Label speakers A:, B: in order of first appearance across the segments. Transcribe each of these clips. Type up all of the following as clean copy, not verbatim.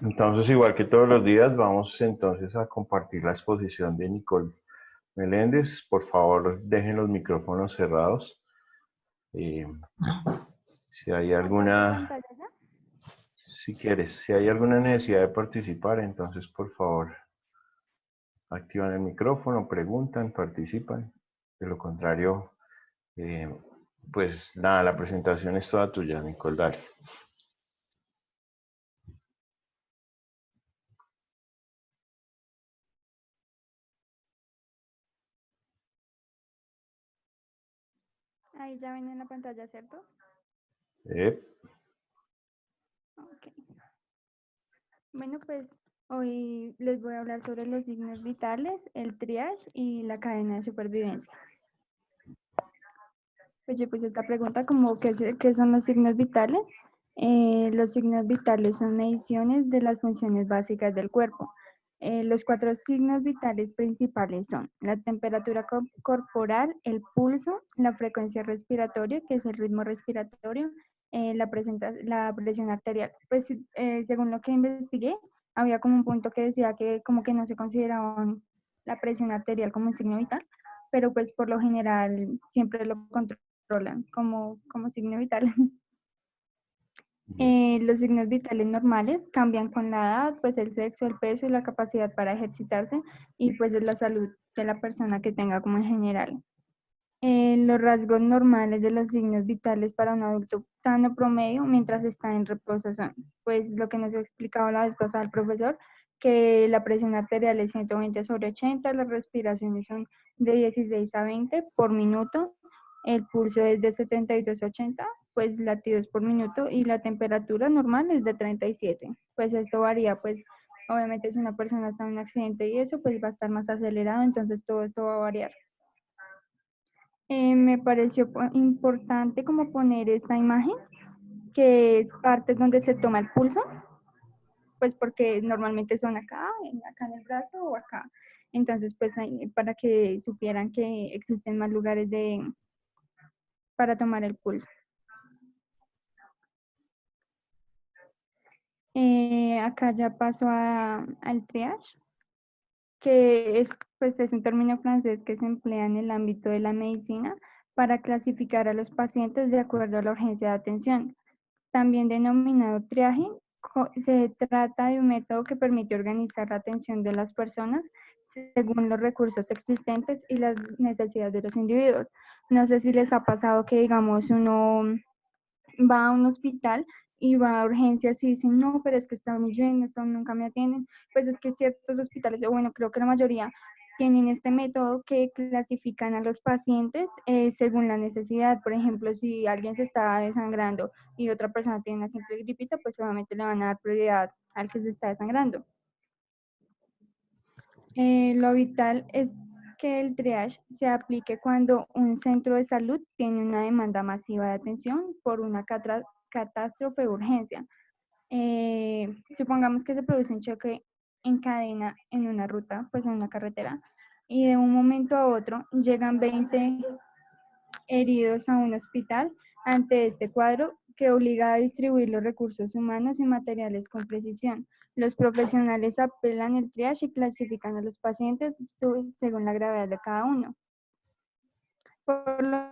A: Entonces, igual que todos los días, vamos entonces a compartir la exposición de Nicole Meléndez. Por favor, dejen los micrófonos cerrados. Si hay alguna, si hay alguna necesidad de participar, entonces por favor activan el micrófono, preguntan, participan. De lo contrario, pues nada, la presentación es toda tuya, Nicole, dale.
B: Ahí ya ven en la pantalla, ¿cierto? Ok. Bueno, pues hoy les voy a hablar sobre los signos vitales, el triage y la cadena de supervivencia. Pues yo puse esta pregunta como ¿qué son los signos vitales? Los signos vitales son mediciones de las funciones básicas del cuerpo. Los 4 signos vitales principales son la temperatura corporal, el pulso, la frecuencia respiratoria, que es el ritmo respiratorio, la presión arterial. Pues según lo que investigué, había como un punto que decía que como que no se consideraba la presión arterial como un signo vital, pero pues por lo general siempre lo controlan como signo vital. Los signos vitales normales cambian con la edad, pues el sexo, el peso y la capacidad para ejercitarse y pues la salud de la persona que tenga como en general. Los rasgos normales de los signos vitales para un adulto sano promedio mientras está en reposo son, pues lo que nos ha explicado la vez pasada el profesor, que la presión arterial es 120/80, las respiraciones son de 16 a 20 por minuto, el pulso es de 72/80, pues latidos por minuto, y la temperatura normal es de 37. Pues esto varía, pues obviamente si una persona está en un accidente y eso, pues va a estar más acelerado, entonces todo esto va a variar. Me pareció importante como poner esta imagen, que es partes donde se toma el pulso, pues porque normalmente son acá en el brazo o acá. Entonces, pues para que supieran que existen más lugares para tomar el pulso. Acá ya paso al triage, que pues es un término francés que se emplea en el ámbito de la medicina para clasificar a los pacientes de acuerdo a la urgencia de atención. También denominado triaje, se trata de un método que permite organizar la atención de las personas según los recursos existentes y las necesidades de los individuos. No sé si les ha pasado que, digamos, uno va a un hospital y va a urgencias y dicen, no, pero es que está muy lleno, nunca me atienden. Pues es que ciertos hospitales, o bueno, creo que la mayoría, tienen este método que clasifican a los pacientes según la necesidad. Por ejemplo, si alguien se está desangrando y otra persona tiene una simple gripita, pues obviamente le van a dar prioridad al que se está desangrando. Lo vital es que el triage se aplique cuando un centro de salud tiene una demanda masiva de atención por una catástrofe o urgencia. Supongamos que se produce un choque en cadena en una ruta, pues en una carretera, y de un momento a otro llegan 20 heridos a un hospital. Ante este cuadro, que obliga a distribuir los recursos humanos y materiales con precisión, los profesionales apelan el triage y clasifican a los pacientes según la gravedad de cada uno. Por lo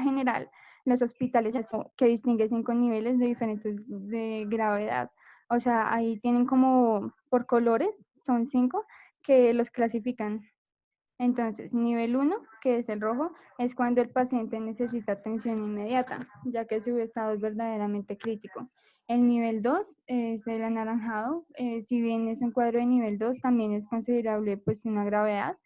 B: general, los hospitales que distinguen 5 niveles de diferentes de gravedad. O sea, ahí tienen como por colores, son 5 que los clasifican. Entonces, nivel 1, que es el rojo, es cuando el paciente necesita atención inmediata, ya que su estado es verdaderamente crítico. El nivel 2 es el anaranjado. Si bien es un cuadro de nivel 2, también es considerable pues una gravedad.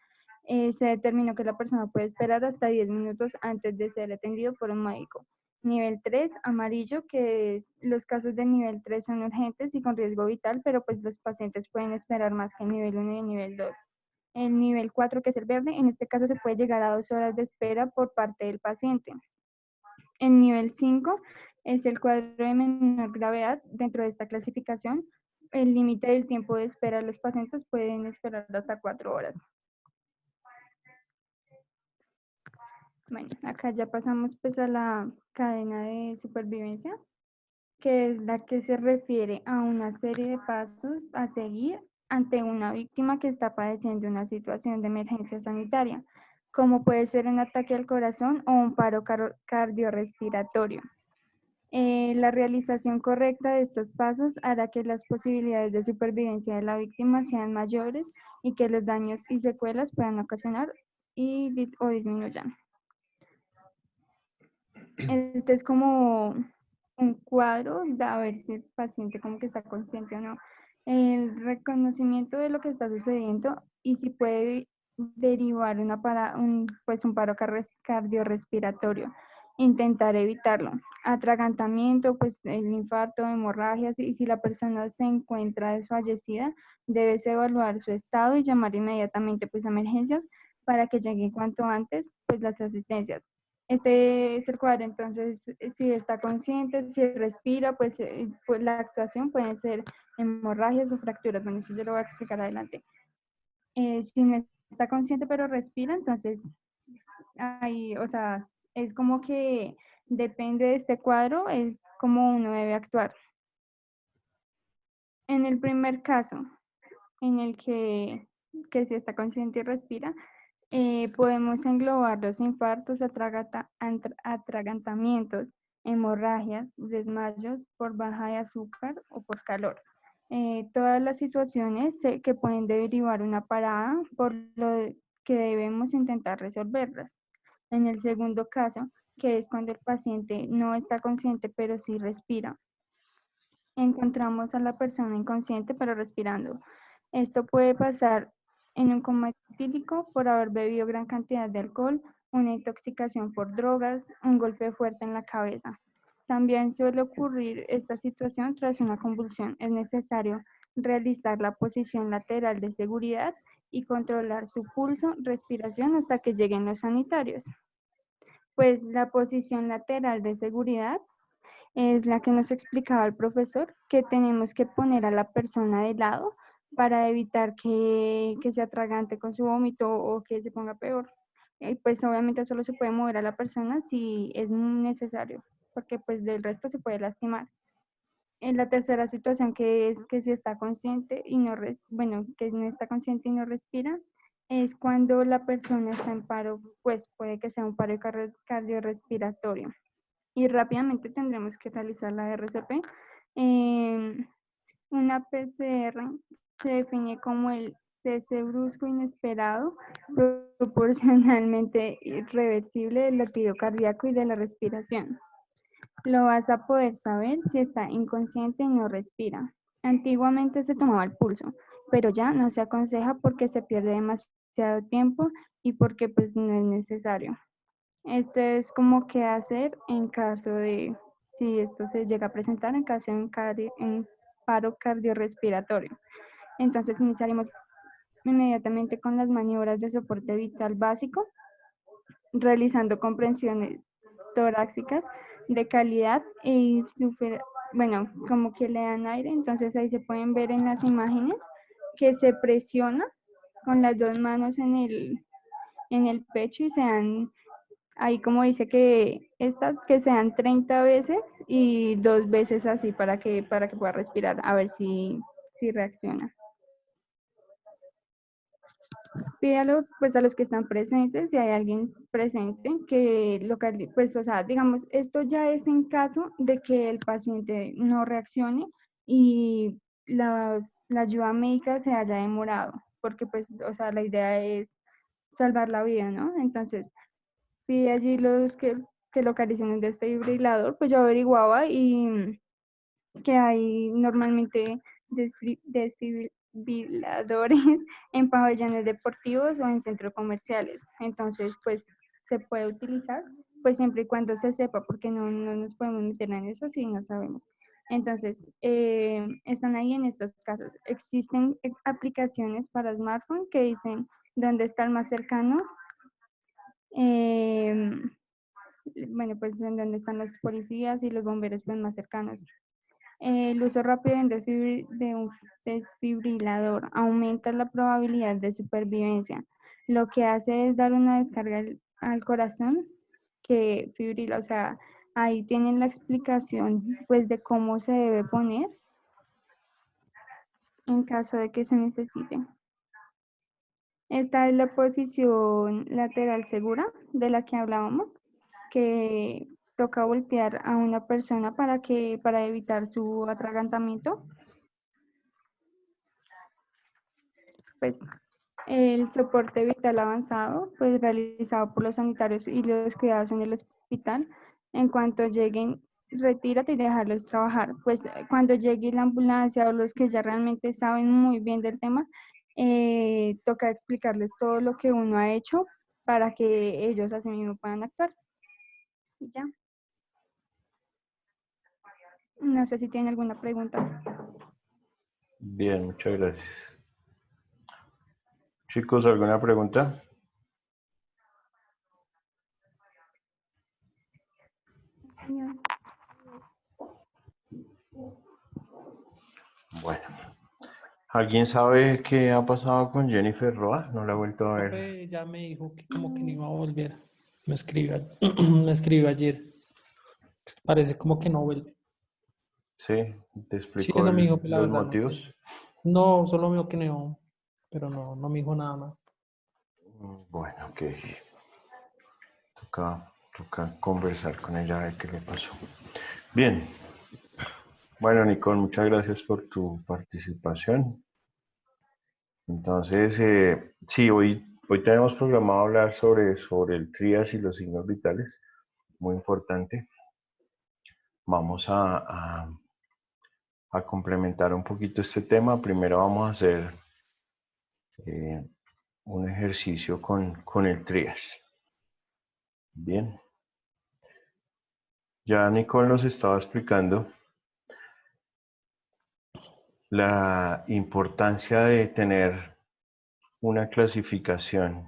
B: Se determinó que la persona puede esperar hasta 10 minutos antes de ser atendido por un médico. Nivel 3, amarillo, que es, los casos de nivel 3 son urgentes y con riesgo vital, pero pues los pacientes pueden esperar más que el nivel 1 y el nivel 2. El nivel 4, que es el verde, en este caso se puede llegar a 2 horas de espera por parte del paciente. El nivel 5 es el cuadro de menor gravedad. Dentro de esta clasificación, el límite del tiempo de espera de los pacientes pueden esperar hasta 4 horas. Bueno, acá ya pasamos pues a la cadena de supervivencia, que es la que se refiere a una serie de pasos a seguir ante una víctima que está padeciendo una situación de emergencia sanitaria, como puede ser un ataque al corazón o un paro cardiorrespiratorio. La realización correcta de estos pasos hará que las posibilidades de supervivencia de la víctima sean mayores y que los daños y secuelas puedan ocasionar o disminuyan. Este es como un cuadro de a ver si el paciente como que está consciente o no. El reconocimiento de lo que está sucediendo y si puede derivar pues un paro cardiorrespiratorio. Intentar evitarlo. Atragantamiento, pues el infarto, hemorragias, y si la persona se encuentra desfallecida, debes evaluar su estado y llamar inmediatamente pues a emergencias para que lleguen cuanto antes pues las asistencias. Este es el cuadro, entonces si está consciente, si respira, pues la actuación puede ser hemorragias o fracturas. Bueno, eso yo lo voy a explicar adelante. Si no está consciente pero respira, entonces ahí, o sea, es como que depende de este cuadro, es como uno debe actuar. En el primer caso, en el que si está consciente y respira, podemos englobar los infartos, atragantamientos, hemorragias, desmayos por baja de azúcar o por calor. Todas las situaciones que pueden derivar una parada, por lo que debemos intentar resolverlas. En el segundo caso, que es cuando el paciente no está consciente pero sí respira, encontramos a la persona inconsciente pero respirando. Esto puede pasar en un coma etílico por haber bebido gran cantidad de alcohol, una intoxicación por drogas, un golpe fuerte en la cabeza. También suele ocurrir esta situación tras una convulsión. Es necesario realizar la posición lateral de seguridad y controlar su pulso, respiración hasta que lleguen los sanitarios. Pues la posición lateral de seguridad es la que nos explicaba el profesor, que tenemos que poner a la persona de lado para evitar que se atragante con su vómito o que se ponga peor. Pues obviamente solo se puede mover a la persona si es necesario, porque pues del resto se puede lastimar. En la tercera situación, que es que si está consciente y que no está consciente y no respira, es cuando la persona está en paro, pues puede que sea un paro cardiorrespiratorio y rápidamente tendremos que realizar la RCP. Una PCR se define como el cese brusco inesperado, proporcionalmente irreversible del latido cardíaco y de la respiración. Lo vas a poder saber si está inconsciente y no respira. Antiguamente se tomaba el pulso, pero ya no se aconseja porque se pierde demasiado tiempo y porque pues no es necesario. Este es como qué hacer en caso de, si esto se llega a presentar en caso de en paro cardiorrespiratorio. Entonces iniciaremos inmediatamente con las maniobras de soporte vital básico, realizando comprensiones torácicas de calidad bueno, como que le dan aire, entonces ahí se pueden ver en las imágenes que se presiona con las dos manos en el pecho y se dan. Ahí como dice que estas que sean 30 veces y 2 veces así para que pueda respirar, a ver si reacciona. Pide pues a los que están presentes, si hay alguien presente, que pues o sea, digamos, esto ya es en caso de que el paciente no reaccione y la ayuda médica se haya demorado, porque pues, o sea, la idea es salvar la vida, ¿no? Entonces, pide allí que localicen un desfibrilador, pues yo averiguaba y que hay normalmente desfibriladores en pabellones deportivos o en centros comerciales. Entonces, pues se puede utilizar, pues siempre y cuando se sepa, porque no nos podemos meter en eso si no sabemos. Entonces, están ahí en estos casos. Existen aplicaciones para smartphone que dicen dónde está el más cercano. Bueno, pues en donde están los policías y los bomberos pues más cercanos. El uso rápido de un desfibrilador aumenta la probabilidad de supervivencia. Lo que hace es dar una descarga al corazón que fibrila. O sea, ahí tienen la explicación pues de cómo se debe poner en caso de que se necesite. Esta es la posición lateral segura de la que hablábamos, que toca voltear a una persona para evitar su atragantamiento. Pues el soporte vital avanzado, pues realizado por los sanitarios y los cuidados en el hospital. En cuanto lleguen, retírate y dejarlos trabajar. Pues cuando llegue la ambulancia o los que ya realmente saben muy bien del tema, toca explicarles todo lo que uno ha hecho para que ellos así mismo puedan actuar. Y ya. No sé si tienen alguna pregunta.
A: Bien, muchas gracias. Chicos, ¿alguna pregunta?
B: Señor.
A: Bueno. ¿Alguien sabe qué ha pasado con Jennifer Roa? No la he vuelto a ver.
C: Profe ya me dijo que como que no iba a volver. Me escribió, me escribió ayer. Parece como que no vuelve.
A: Sí, te
C: Sí,
A: explicó
C: eso me dijo, pero la
A: los
C: verdad no
A: motivos.
C: sé. No, solo me dijo que no, pero no me dijo nada más.
A: Bueno, ok. Toca conversar con ella a ver qué le pasó. Bien. Bueno, Nicole, muchas gracias por tu participación. Entonces, sí, hoy tenemos programado hablar sobre el trias y los signos vitales. Muy importante. Vamos a complementar un poquito este tema. Primero vamos a hacer eh, un ejercicio con el trias. Bien. Ya Nicole nos estaba explicando la importancia de tener una clasificación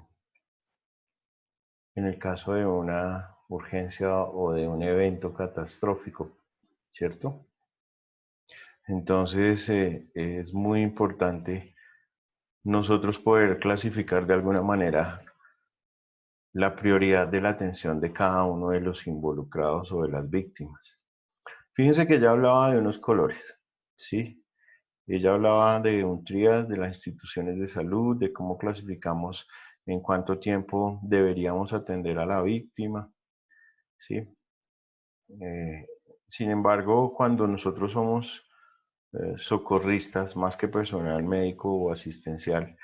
A: en el caso de una urgencia o de un evento catastrófico, ¿cierto? Entonces es muy importante nosotros poder clasificar de alguna manera la prioridad de la atención de cada uno de los involucrados o de las víctimas. Fíjense que ya hablaba de unos colores, ¿sí? Ella hablaba de un trias de las instituciones de salud, de cómo clasificamos en cuánto tiempo deberíamos atender a la víctima, ¿sí? Eh, Sin embargo, cuando nosotros somos socorristas, más que personal médico o asistencial,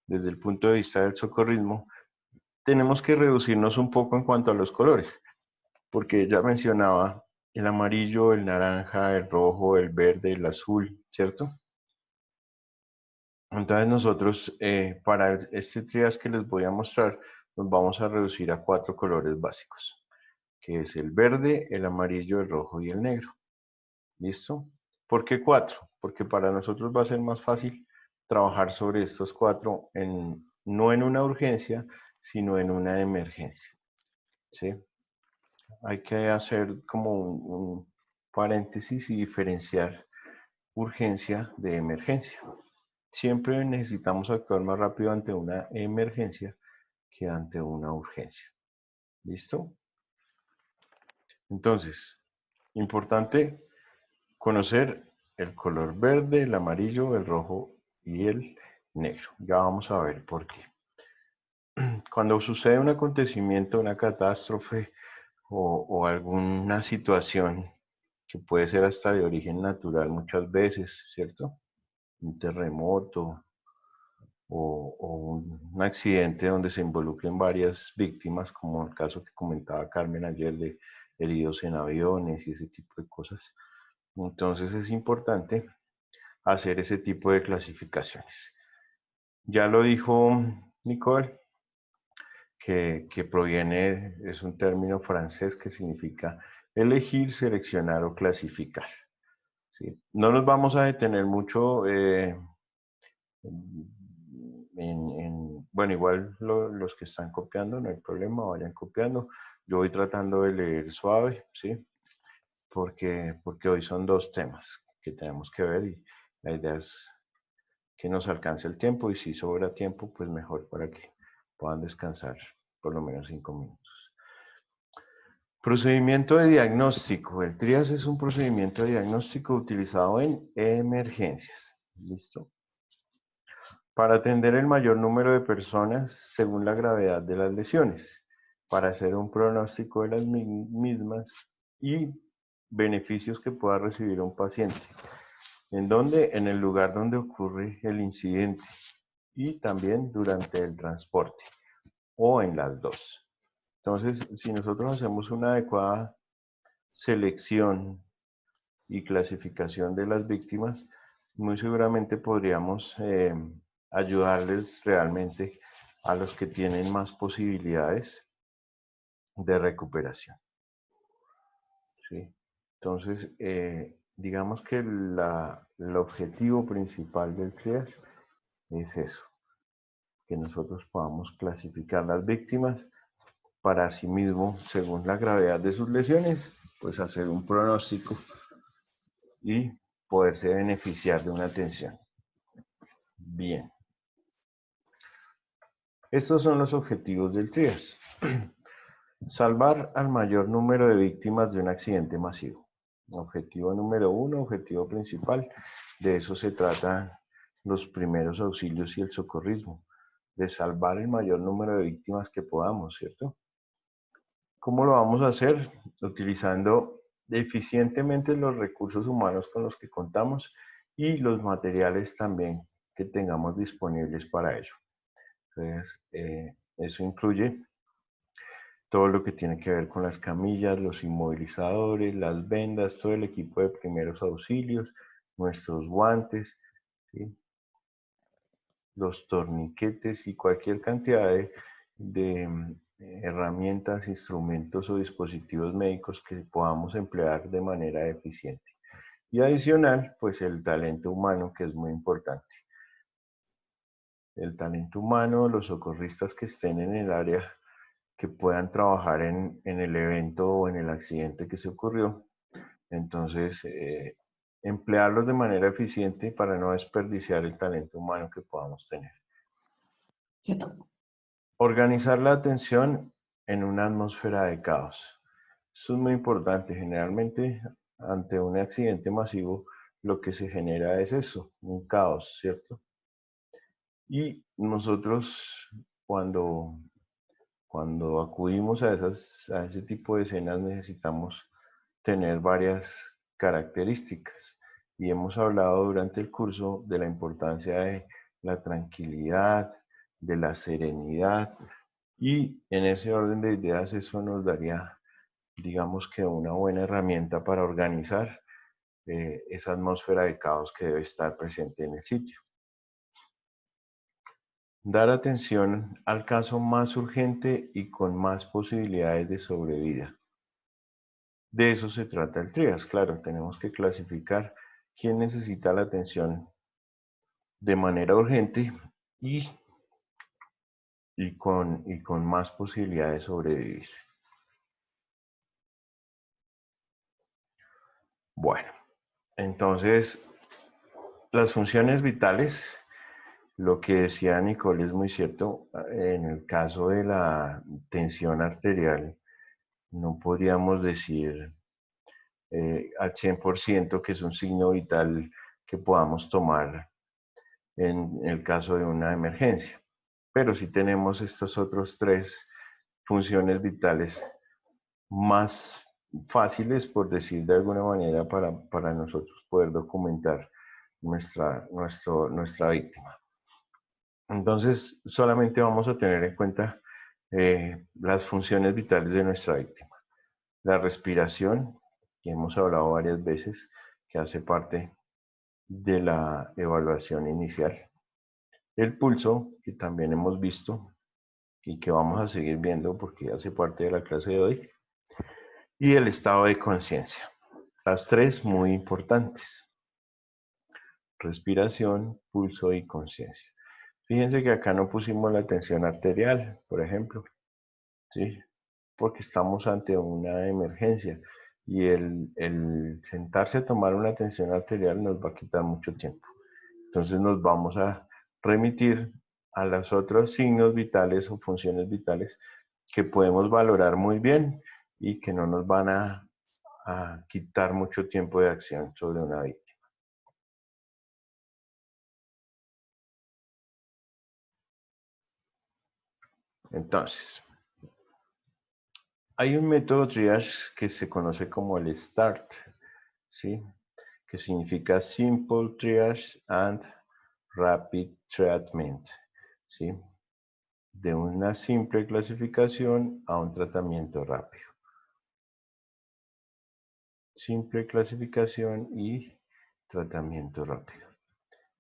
A: desde el punto de vista del socorrismo, tenemos que reducirnos un poco en cuanto a los colores, porque ella mencionaba el amarillo, el naranja, el rojo, el verde, el azul, ¿cierto? Entonces nosotros, para este triage que les voy a mostrar, nos vamos a reducir a 4 colores básicos, que es el verde, el amarillo, el rojo y el negro. ¿Listo? ¿Por qué 4? Porque para nosotros va a ser más fácil trabajar sobre estos 4 no en una urgencia, sino en una emergencia. ¿Sí? Hay que hacer como un paréntesis y diferenciar urgencia de emergencia. Siempre necesitamos actuar más rápido ante una emergencia que ante una urgencia. ¿Listo? Entonces, importante conocer el color verde, el amarillo, el rojo y el negro. Ya vamos a ver por qué. Cuando sucede un acontecimiento, una catástrofe o alguna situación que puede ser hasta de origen natural muchas veces, ¿cierto? Un terremoto, un accidente donde se involucren varias víctimas, como el caso que comentaba Carmen ayer de heridos en aviones y ese tipo de cosas. Entonces es importante hacer ese tipo de clasificaciones. Ya lo dijo Nicole, que proviene, es un término francés que significa elegir, seleccionar o clasificar. ¿Sí? No nos vamos a detener mucho bueno, igual los que están copiando, no hay problema, vayan copiando. Yo voy tratando de leer suave, ¿sí? Porque hoy son 2 temas que tenemos que ver y la idea es que nos alcance el tiempo y si sobra tiempo, pues mejor para que puedan descansar por lo menos 5 minutos. Procedimiento de diagnóstico. El TRIAS es un procedimiento de diagnóstico utilizado en emergencias. ¿Listo? Para atender el mayor número de personas según la gravedad de las lesiones, para hacer un pronóstico de las mismas y beneficios que pueda recibir un paciente. ¿En dónde? En el lugar donde ocurre el incidente y también durante el transporte o en las dos. Entonces, si nosotros hacemos una adecuada selección y clasificación de las víctimas, muy seguramente podríamos ayudarles realmente a los que tienen más posibilidades de recuperación. ¿Sí? Entonces, digamos que el objetivo principal del triage es eso, que nosotros podamos clasificar las víctimas para asimismo, según la gravedad de sus lesiones, pues hacer un pronóstico y poderse beneficiar de una atención. Bien. Estos son los objetivos del TRIAS. Salvar al mayor número de víctimas de un accidente masivo. Objetivo número 1, objetivo principal. De eso se tratan los primeros auxilios y el socorrismo. De salvar el mayor número de víctimas que podamos, ¿cierto? ¿Cómo lo vamos a hacer? Utilizando eficientemente los recursos humanos con los que contamos y los materiales también que tengamos disponibles para ello. Entonces, eso incluye todo lo que tiene que ver con las camillas, los inmovilizadores, las vendas, todo el equipo de primeros auxilios, nuestros guantes, ¿sí? Los torniquetes y cualquier cantidad de herramientas, instrumentos o dispositivos médicos que podamos emplear de manera eficiente. Y adicional, pues el talento humano, que es muy importante. El talento humano, los socorristas que estén en el área, que puedan trabajar en el evento o en el accidente que se ocurrió. Entonces, emplearlos de manera eficiente para no desperdiciar el talento humano que podamos tener. Organizar la atención en una atmósfera de caos. Esto es muy importante. Generalmente, ante un accidente masivo, lo que se genera es eso, un caos, ¿cierto? Y nosotros, cuando acudimos a ese tipo de escenas, necesitamos tener varias características. Y hemos hablado durante el curso de la importancia de la tranquilidad, de la serenidad, y en ese orden de ideas eso nos daría, digamos que una buena herramienta para organizar esa atmósfera de caos que debe estar presente en el sitio. Dar atención al caso más urgente y con más posibilidades de sobrevida. De eso se trata el TRIAS. Claro, tenemos que clasificar quién necesita la atención de manera urgente y con más posibilidades de sobrevivir. Bueno, entonces, las funciones vitales, lo que decía Nicole es muy cierto. En el caso de la tensión arterial, no podríamos decir al 100% que es un signo vital que podamos tomar en el caso de una emergencia. Pero sí tenemos estos otros tres funciones vitales más fáciles, por decir de alguna manera, para nosotros poder documentar nuestra víctima. Entonces, solamente vamos a tener en cuenta las funciones vitales de nuestra víctima. La respiración, que hemos hablado varias veces, que hace parte de la evaluación inicial. El pulso, que también hemos visto y que vamos a seguir viendo porque hace parte de la clase de hoy. Y el estado de conciencia. Las tres muy importantes. Respiración, pulso y conciencia. Fíjense que acá no pusimos la tensión arterial, por ejemplo, ¿sí? Porque estamos ante una emergencia y el sentarse a tomar una tensión arterial nos va a quitar mucho tiempo. Entonces nos vamos a remitir a los otros signos vitales o funciones vitales que podemos valorar muy bien y que no nos van a quitar mucho tiempo de acción sobre una víctima. Entonces, hay un método triage que se conoce como el START, ¿sí? Que significa Simple Triage and Rapid Treatment, ¿sí? De una simple clasificación a un tratamiento rápido. Simple clasificación y tratamiento rápido.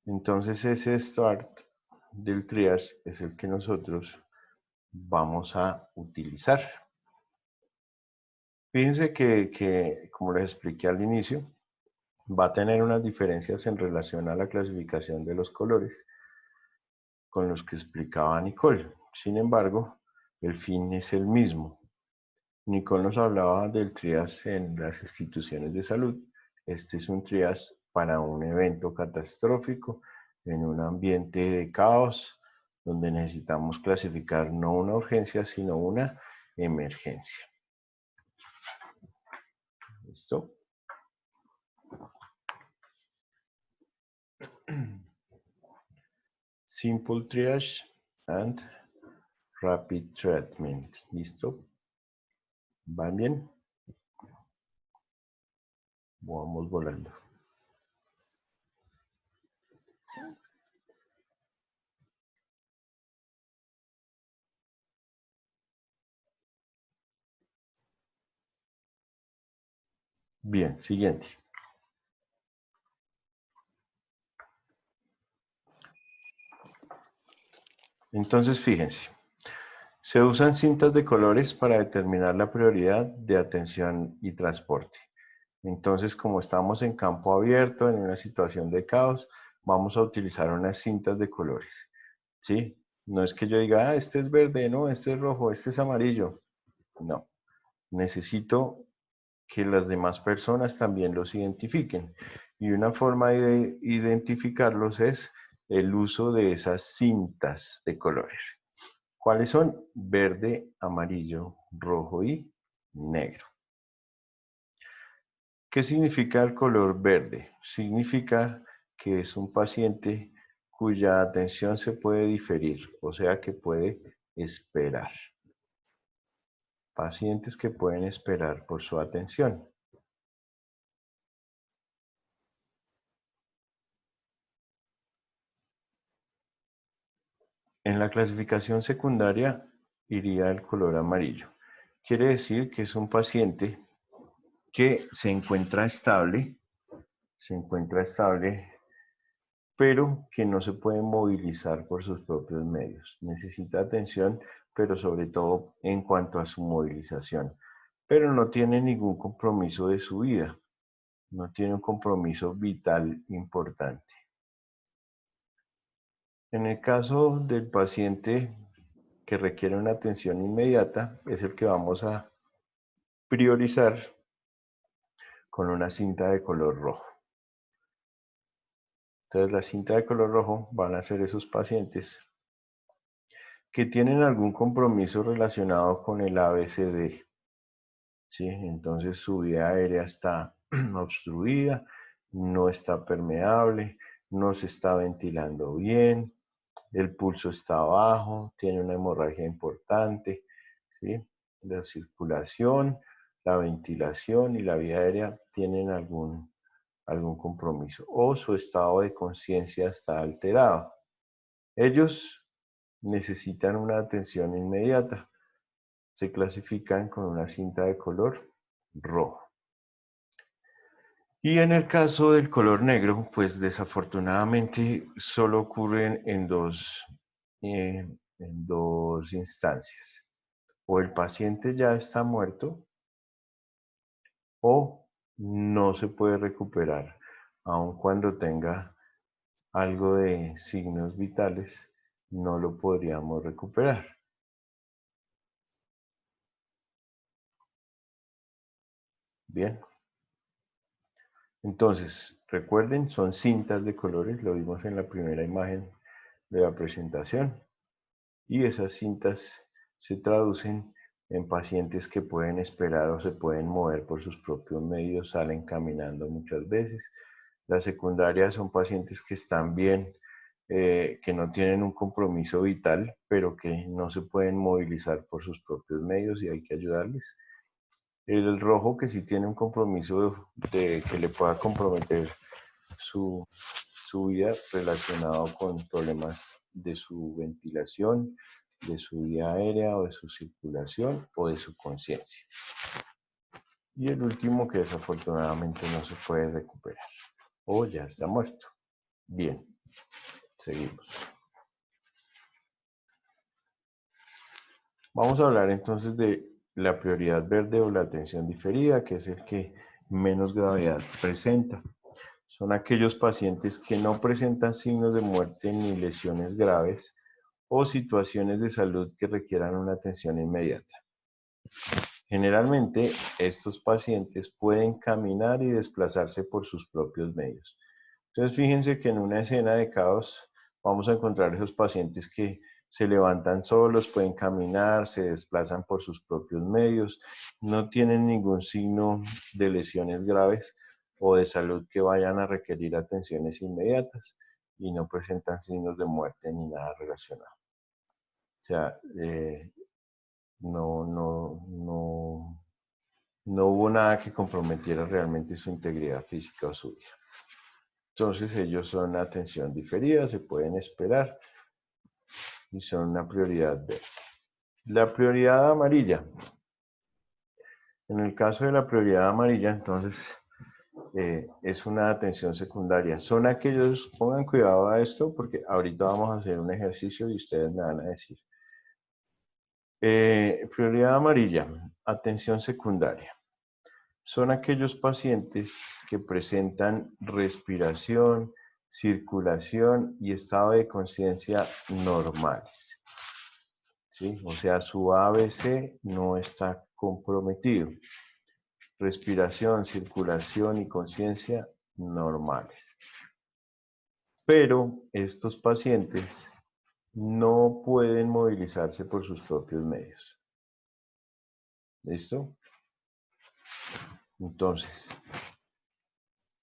A: Entonces ese START del triage es el que nosotros vamos a utilizar. Fíjense que, como les expliqué al inicio, va a tener unas diferencias en relación a la clasificación de los colores con los que explicaba Nicole. Sin embargo, el fin es el mismo. Nicole nos hablaba del triage en las instituciones de salud. Este es un triage para un evento catastrófico en un ambiente de caos donde necesitamos clasificar no una urgencia, sino una emergencia. ¿Listo? Simple triage and rapid treatment. ¿Listo? ¿Van bien? Vamos volando. Bien, siguiente. Entonces, fíjense. Se usan cintas de colores para determinar la prioridad de atención y transporte. Entonces, como estamos en campo abierto, en una situación de caos, vamos a utilizar unas cintas de colores. ¿Sí? No es que yo diga, ah, este es verde, no, este es rojo, este es amarillo. No. Necesito que las demás personas también los identifiquen. Y una forma de identificarlos es el uso de esas cintas de colores. ¿Cuáles son? Verde, amarillo, rojo y negro. ¿Qué significa el color verde? Significa que es un paciente cuya atención se puede diferir, o sea que puede esperar. Pacientes que pueden esperar por su atención. En la clasificación secundaria iría el color amarillo. Quiere decir que es un paciente que se encuentra estable, pero que no se puede movilizar por sus propios medios. Necesita atención, pero sobre todo en cuanto a su movilización. Pero no tiene ningún compromiso de su vida, no tiene un compromiso vital importante. En el caso del paciente que requiere una atención inmediata, es el que vamos a priorizar con una cinta de color rojo. Entonces la cinta de color rojo van a ser esos pacientes que tienen algún compromiso relacionado con el ABCD. ¿Sí? Entonces su vía aérea está obstruida, no está permeable, no se está ventilando bien, el pulso está bajo, tiene una hemorragia importante, ¿sí? La circulación, la ventilación y la vía aérea tienen algún compromiso o su estado de conciencia está alterado. Ellos necesitan una atención inmediata. Se clasifican con una cinta de color rojo. Y en el caso del color negro, pues desafortunadamente solo ocurren en dos instancias. O el paciente ya está muerto o no se puede recuperar, aun cuando tenga algo de signos vitales, no lo podríamos recuperar. Bien. Entonces, recuerden, son cintas de colores, lo vimos en la primera imagen de la presentación, y esas cintas se traducen En pacientes que pueden esperar o se pueden mover por sus propios medios, salen caminando muchas veces. La secundaria son pacientes que están bien, que no tienen un compromiso vital, pero que no se pueden movilizar por sus propios medios y hay que ayudarles. El rojo que sí tiene un compromiso de que le pueda comprometer su, su vida relacionado con problemas de su ventilación, de su vía aérea o de su circulación o de su conciencia. Y el último que desafortunadamente no se puede recuperar o ya está muerto. Bien, seguimos. Vamos a hablar entonces de la prioridad verde o la atención diferida, que es el que menos gravedad presenta. Son aquellos pacientes que no presentan signos de muerte ni lesiones graves o situaciones de salud que requieran una atención inmediata. Generalmente, estos pacientes pueden caminar y desplazarse por sus propios medios. Entonces, fíjense que en una escena de caos vamos a encontrar esos pacientes que se levantan solos, pueden caminar, se desplazan por sus propios medios, no tienen ningún signo de lesiones graves o de salud que vayan a requerir atenciones inmediatas y no presentan signos de muerte ni nada relacionado. O sea, no hubo nada que comprometiera realmente su integridad física o su vida. Entonces ellos son atención diferida, se pueden esperar y son una prioridad verde. La prioridad amarilla. En el caso de la prioridad amarilla, entonces, es una atención secundaria. Son aquellos, pongan cuidado a esto, porque ahorita vamos a hacer un ejercicio y ustedes me van a decir. Prioridad amarilla, atención secundaria. Son aquellos pacientes que presentan respiración, circulación y estado de conciencia normales. ¿Sí? O sea, su ABC no está comprometido. Respiración, circulación y conciencia normales. Pero estos pacientes no pueden movilizarse por sus propios medios. ¿Listo? Entonces,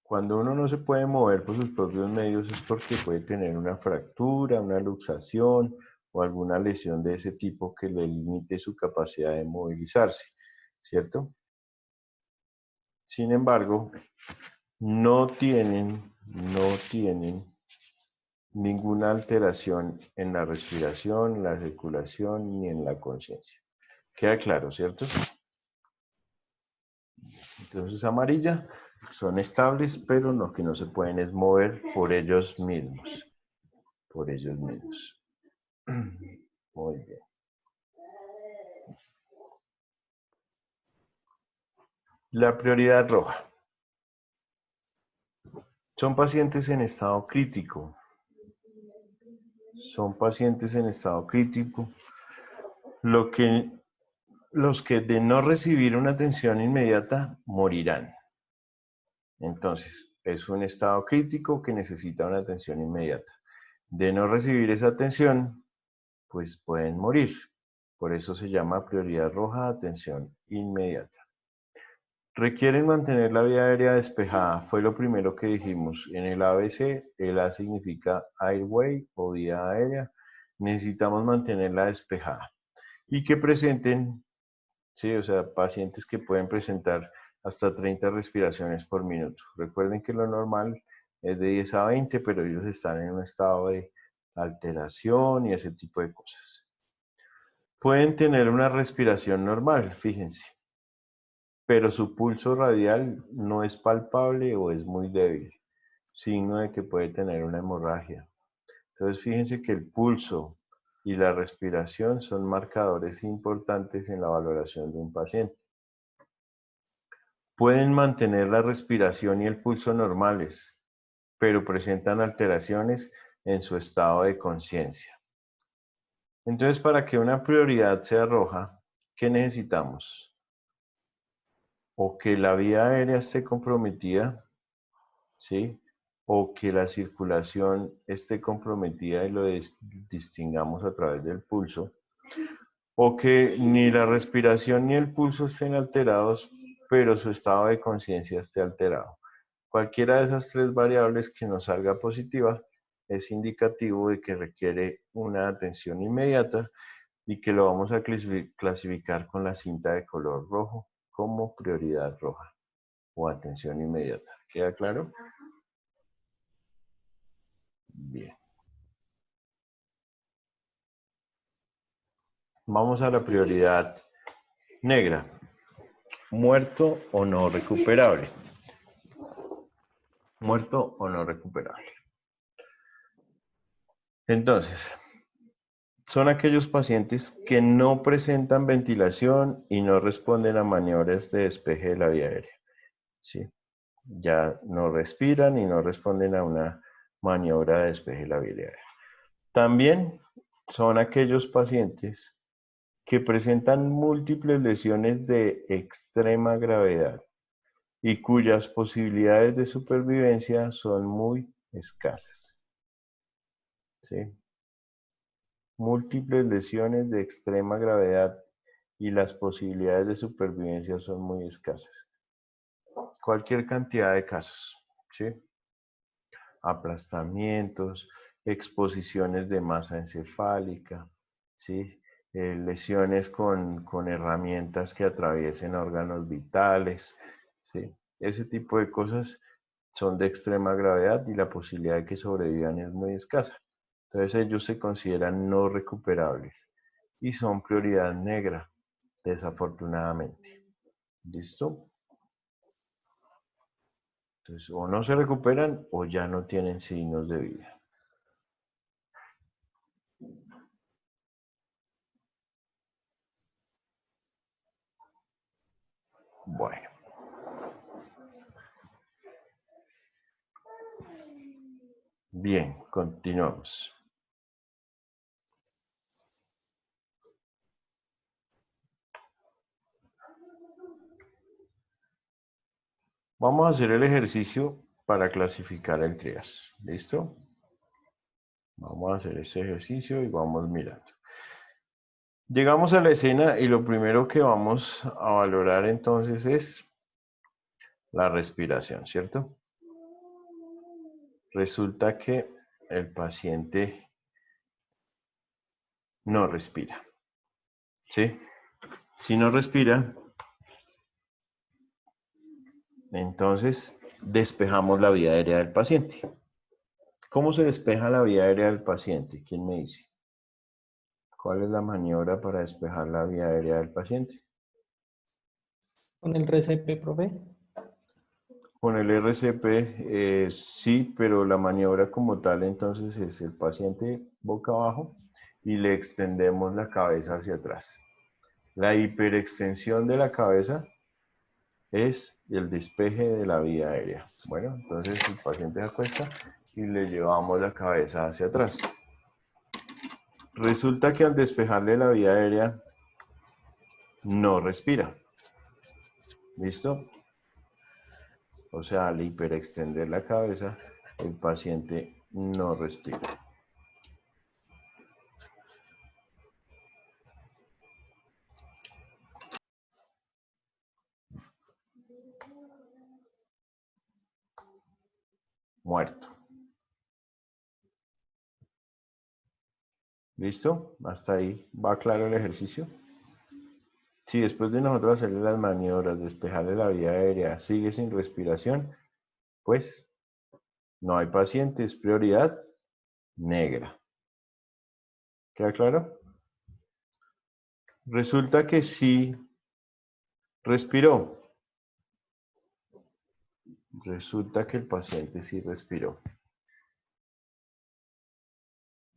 A: cuando uno no se puede mover por sus propios medios es porque puede tener una fractura, una luxación o alguna lesión de ese tipo que le limite su capacidad de movilizarse, ¿cierto? Sin embargo, no tienen ninguna alteración en la respiración, la circulación ni en la conciencia. Queda claro, ¿cierto? Entonces, amarilla, son estables, pero lo que no se pueden es mover por ellos mismos. Por ellos mismos. Muy bien. La prioridad roja. Son pacientes en estado crítico. Son pacientes en estado crítico. Los que de no recibir una atención inmediata morirán. Entonces, es un estado crítico que necesita una atención inmediata. De no recibir esa atención, pues pueden morir. Por eso se llama prioridad roja, atención inmediata. Requieren mantener la vía aérea despejada, fue lo primero que dijimos. En el ABC, el A significa airway o vía aérea. Necesitamos mantenerla despejada. Y que presenten, sí, o sea, pacientes que pueden presentar hasta 30 respiraciones por minuto. Recuerden que lo normal es de 10 a 20, pero ellos están en un estado de alteración y ese tipo de cosas. Pueden tener una respiración normal, fíjense, pero su pulso radial no es palpable o es muy débil, signo de que puede tener una hemorragia. Entonces, fíjense que el pulso y la respiración son marcadores importantes en la valoración de un paciente. Pueden mantener la respiración y el pulso normales, pero presentan alteraciones en su estado de conciencia. Entonces, para que una prioridad sea roja, ¿qué necesitamos? O que la vía aérea esté comprometida, ¿sí? O que la circulación esté comprometida y lo distingamos a través del pulso, O que ni la respiración ni el pulso estén alterados, pero su estado de conciencia esté alterado. Cualquiera de esas tres variables que nos salga positiva es indicativo de que requiere una atención inmediata y que lo vamos a clasificar con la cinta de color rojo como prioridad roja o atención inmediata. ¿Queda claro? Bien. Vamos a la prioridad negra. Muerto o no recuperable. Muerto o no recuperable. Entonces, son aquellos pacientes que no presentan ventilación y no responden a maniobras de despeje de la vía aérea. ¿Sí? Ya no respiran y no responden a una maniobra de despeje de la vía aérea. También son aquellos pacientes que presentan múltiples lesiones de extrema gravedad y cuyas posibilidades de supervivencia son muy escasas. ¿Sí? Múltiples lesiones de extrema gravedad y las posibilidades de supervivencia son muy escasas. Cualquier cantidad de casos, ¿sí? Aplastamientos, exposiciones de masa encefálica, ¿sí? Lesiones con herramientas que atraviesen órganos vitales, ¿sí? Ese tipo de cosas son de extrema gravedad y la posibilidad de que sobrevivan es muy escasa. Entonces ellos se consideran no recuperables y son prioridad negra, desafortunadamente. ¿Listo? Entonces o no se recuperan o ya no tienen signos de vida. Bueno. Bien, continuamos. Vamos a hacer el ejercicio para clasificar el trias. ¿Listo? Vamos a hacer ese ejercicio y vamos mirando. Llegamos a la escena y lo primero que vamos a valorar entonces es la respiración, ¿cierto? Resulta que el paciente no respira, ¿sí? Si no respira, entonces despejamos la vía aérea del paciente. ¿Cómo se despeja la vía aérea del paciente? ¿Quién me dice? ¿Cuál es la maniobra para despejar la vía aérea del paciente?
C: Con el RCP, profe.
A: Con el RCP, sí, pero la maniobra como tal entonces es el paciente boca abajo y le extendemos la cabeza hacia atrás. La hiperextensión de la cabeza es el despeje de la vía aérea. Bueno, entonces el paciente se acuesta y le llevamos la cabeza hacia atrás. Resulta que al despejarle la vía aérea no respira. ¿Listo? O sea, al hiperextender la cabeza, el paciente no respira. Muerto. ¿Listo? Hasta ahí va claro el ejercicio. Si después de nosotros hacerle las maniobras, despejarle la vía aérea, sigue sin respiración, pues no hay paciente, es prioridad negra. ¿Queda claro? Resulta que sí respiró. Resulta que el paciente sí respiró.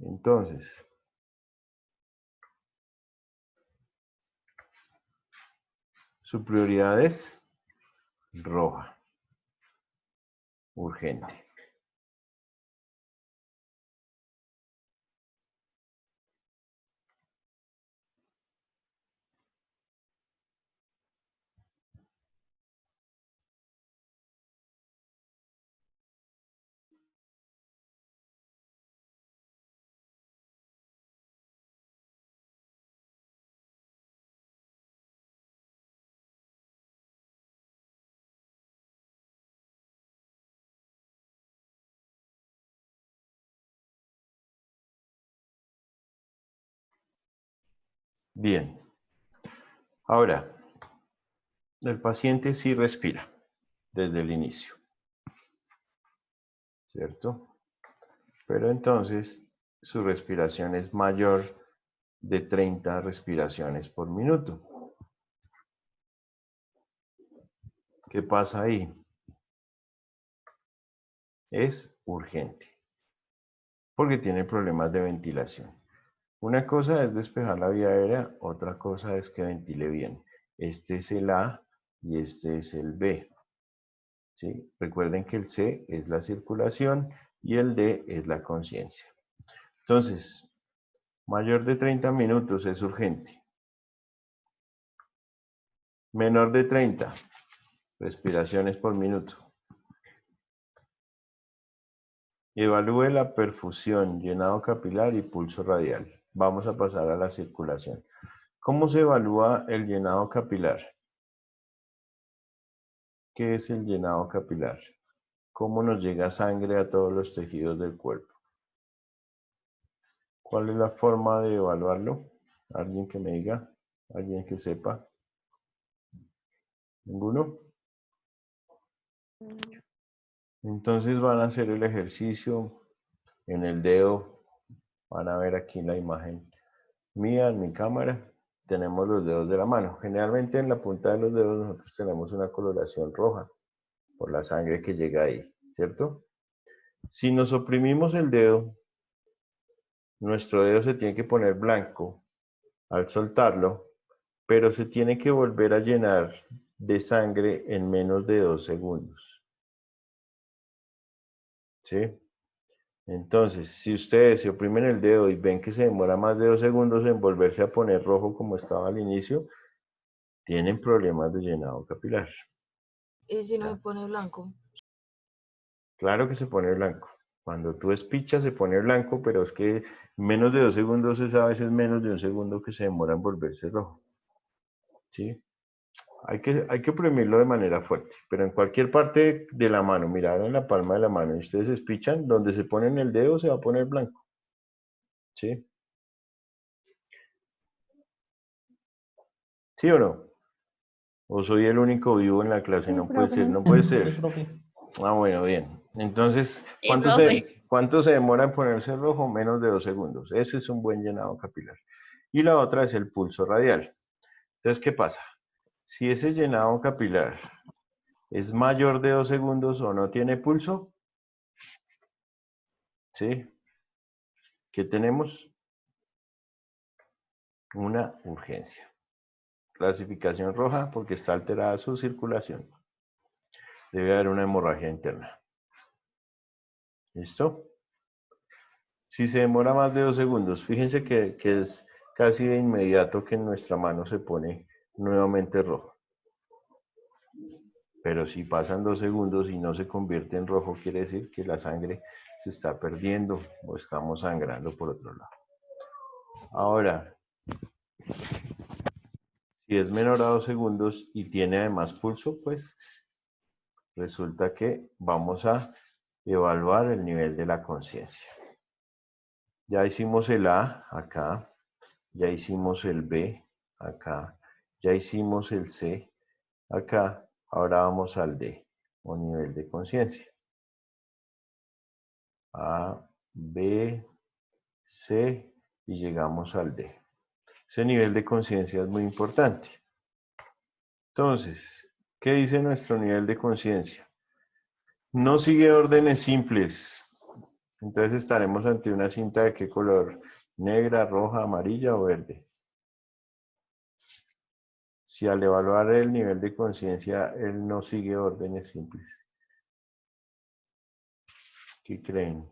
A: Entonces, su prioridad es roja, urgente. Bien. Ahora, el paciente sí respira desde el inicio, ¿cierto? Pero entonces su respiración es mayor de 30 respiraciones por minuto. ¿Qué pasa ahí? Es urgente, porque tiene problemas de ventilación. Una cosa es despejar la vía aérea, otra cosa es que ventile bien. Este es el A y este es el B. ¿Sí? Recuerden que el C es la circulación y el D es la conciencia. Entonces, mayor de 30 minutos es urgente. Menor de 30 respiraciones por minuto. Evalúe la perfusión, llenado capilar y pulso radial. Vamos a pasar a la circulación. ¿Cómo se evalúa el llenado capilar? ¿Qué es el llenado capilar? ¿Cómo nos llega sangre a todos los tejidos del cuerpo? ¿Cuál es la forma de evaluarlo? ¿Alguien que me diga? ¿Alguien que sepa? ¿Ninguno? Entonces van a hacer el ejercicio en el dedo. Van a ver aquí la imagen mía en mi cámara. Tenemos los dedos de la mano. Generalmente en la punta de los dedos nosotros tenemos una coloración roja por la sangre que llega ahí, ¿cierto? Si nos oprimimos el dedo, nuestro dedo se tiene que poner blanco al soltarlo, pero se tiene que volver a llenar de sangre en menos de 2 segundos. ¿Sí? Entonces, si ustedes se oprimen el dedo y ven que se demora más de 2 segundos en volverse a poner rojo como estaba al inicio, tienen problemas de llenado capilar.
D: ¿Y si no me pone blanco?
A: Claro que se pone blanco. Cuando tú espichas se pone blanco, pero es que menos de 2 segundos es a veces menos de 1 segundo que se demora en volverse rojo. ¿Sí? Hay que oprimirlo de manera fuerte, pero en cualquier parte de la mano, mirar en la palma de la mano y ustedes espichan, donde se ponen el dedo se va a poner blanco. ¿Sí? ¿Sí o no? ¿O soy el único vivo en la clase?
B: Sí,
A: No puede ser,
B: profe.
A: no puede
C: Sí,
A: ser.
C: profe.
A: Ah, bueno, bien. Entonces,
D: Profe.
A: ¿cuánto se demora en ponerse rojo? Menos de 2 segundos. Ese es un buen llenado capilar. Y la otra es el pulso radial. Entonces, ¿qué pasa? Si ese llenado capilar es mayor de 2 segundos o no tiene pulso, ¿sí? ¿Qué tenemos? Una urgencia. Clasificación roja porque está alterada su circulación. Debe haber una hemorragia interna. ¿Listo? Si se demora más de 2 segundos, fíjense que es casi de inmediato que nuestra mano se pone nuevamente rojo. Pero si pasan 2 segundos y no se convierte en rojo, quiere decir que la sangre se está perdiendo o estamos sangrando por otro lado. Ahora, si es menor a 2 segundos y tiene además pulso, pues resulta que vamos a evaluar el nivel de la conciencia. Ya hicimos el A acá, ya hicimos el B acá, ya hicimos el C acá, ahora vamos al D, o nivel de conciencia. A, B, C y llegamos al D. Ese nivel de conciencia es muy importante. Entonces, ¿qué dice nuestro nivel de conciencia? No sigue órdenes simples. Entonces estaremos ante una cinta de qué color, negra, roja, amarilla o verde. Si al evaluar el nivel de conciencia él no sigue órdenes simples. ¿Qué creen?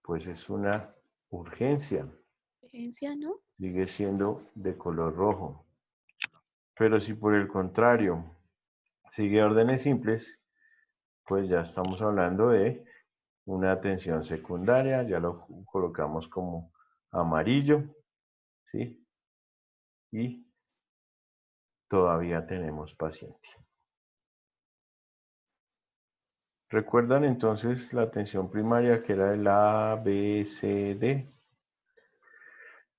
A: Pues es una urgencia.
E: Urgencia, ¿no?
A: Sigue siendo de color rojo. Pero si por el contrario sigue órdenes simples, pues ya estamos hablando de una atención secundaria, ya lo colocamos como amarillo, ¿sí? Y todavía tenemos paciente. ¿Recuerdan entonces la tensión primaria que era el A, B, C, D?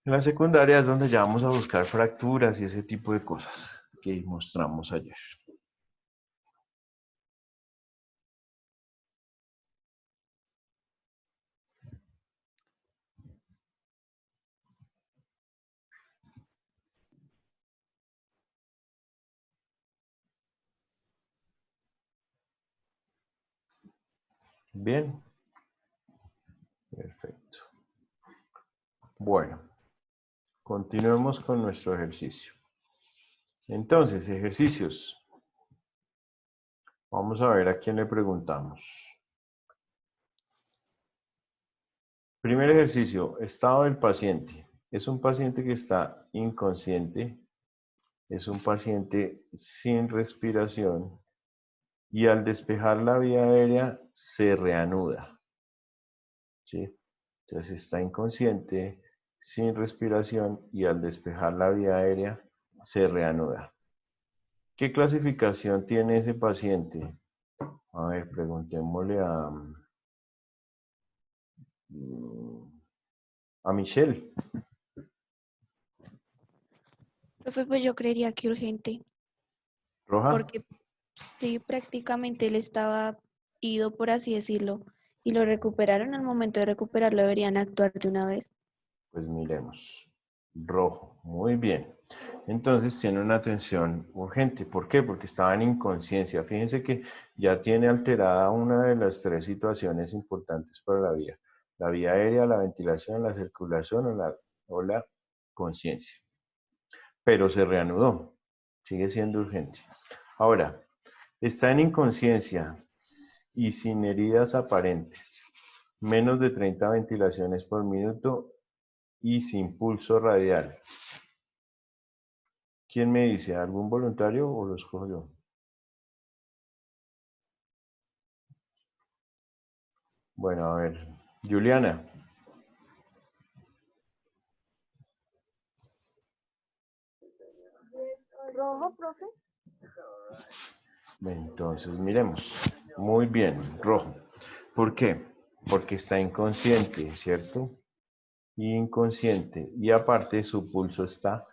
A: En la secundaria es donde ya vamos a buscar fracturas y ese tipo de cosas que mostramos ayer. Bien. Perfecto. Bueno, continuemos con nuestro ejercicio. Entonces, ejercicios. Vamos a ver a quién le preguntamos. Primer ejercicio, estado del paciente. Es un paciente que está inconsciente, es un paciente sin respiración y al despejar la vía aérea se reanuda. ¿Sí? Entonces está inconsciente, sin respiración y al despejar la vía aérea se reanuda. ¿Qué clasificación tiene ese paciente? A ver, preguntémosle a Michelle.
E: Profe, pues yo creería que urgente,
A: ¿Roja?
E: porque sí, prácticamente él estaba ido, por así decirlo, y lo recuperaron. Al momento de recuperarlo deberían actuar de una vez.
A: Pues miremos. Rojo. Muy bien. Entonces tiene una atención urgente. ¿Por qué? Porque estaba en inconsciencia. Fíjense que ya tiene alterada una de las tres situaciones importantes para la vida. La vía aérea, la ventilación, la circulación o la conciencia. Pero se reanudó. Sigue siendo urgente. Ahora, está en inconsciencia y sin heridas aparentes. Menos de 30 ventilaciones por minuto y sin pulso radial. ¿Quién me dice? ¿Algún voluntario o lo escojo yo? Bueno, a ver. Juliana.
B: Rojo, profe.
A: Entonces, miremos. Muy bien, rojo. ¿Por qué? Porque está inconsciente, ¿cierto? Inconsciente. Y aparte su pulso está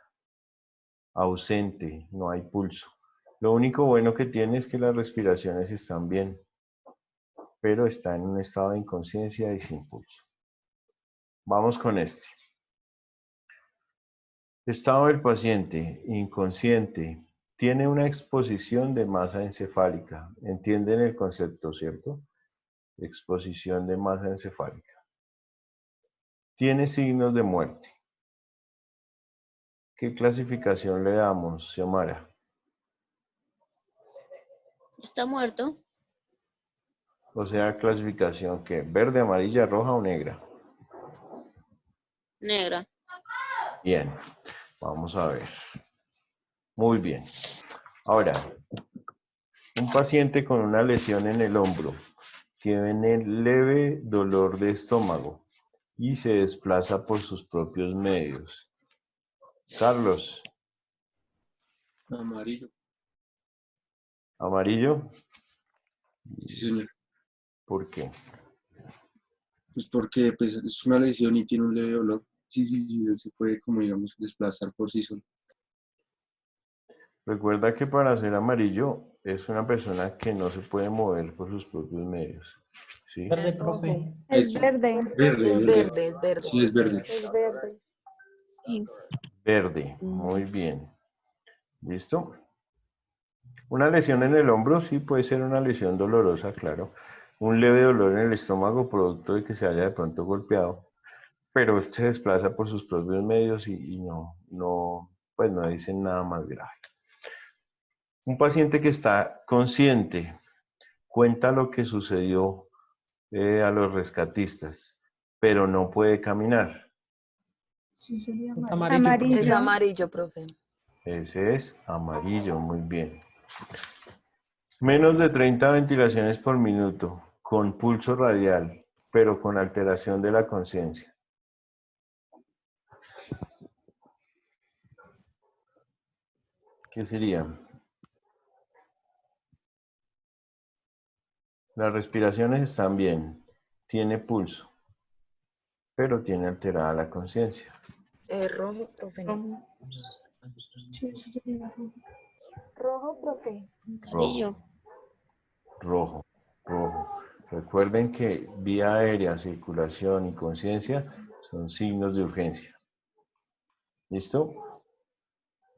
A: ausente, no hay pulso. Lo único bueno que tiene es que las respiraciones están bien, pero está en un estado de inconsciencia y sin pulso. Vamos con este. Estado del paciente, inconsciente, tiene una exposición de masa encefálica. ¿Entienden el concepto, cierto? Exposición de masa encefálica. Tiene signos de muerte. ¿Qué clasificación le damos, Xiomara?
F: Está muerto.
A: O sea, clasificación que verde, amarilla, roja o negra.
F: Negra.
A: Bien, vamos a ver. Muy bien. Ahora, un paciente con una lesión en el hombro tiene leve dolor de estómago y se desplaza por sus propios medios. Carlos,
G: Amarillo.
A: amarillo,
G: Sí, señor.
A: ¿por qué?
G: Pues porque pues, es una lesión y tiene un leve dolor. Sí, sí, sí, él se puede, como digamos, desplazar por sí solo.
A: Recuerda que para ser amarillo es una persona que no se puede mover por sus propios medios. ¿Sí?
C: Verde, profe.
B: Es
G: Eso.
B: verde.
G: Verde,
D: Es
G: verde.
D: verde, es verde.
G: Sí, es verde.
B: Es verde.
E: Sí.
A: Verde, muy bien. ¿Listo? Una lesión en el hombro sí puede ser una lesión dolorosa, claro. Un leve dolor en el estómago producto de que se haya de pronto golpeado. Pero él se desplaza por sus propios medios y pues no dicen nada más grave. Un paciente que está consciente cuenta lo que sucedió a los rescatistas, pero no puede caminar.
E: Sí, sería
C: Es
E: amarillo.
C: amarillo,
B: Amarillo.
C: profe.
D: Es amarillo, profe.
A: Ese es amarillo, muy bien. Menos de 30 ventilaciones por minuto, con pulso radial, pero con alteración de la conciencia. ¿Qué sería? Las respiraciones están bien. Tiene pulso, pero tiene alterada la conciencia.
D: Rojo, profe, no.
B: Rojo, profe.
F: Amarillo.
A: Rojo, rojo. Recuerden que vía aérea, circulación y conciencia son signos de urgencia. ¿Listo?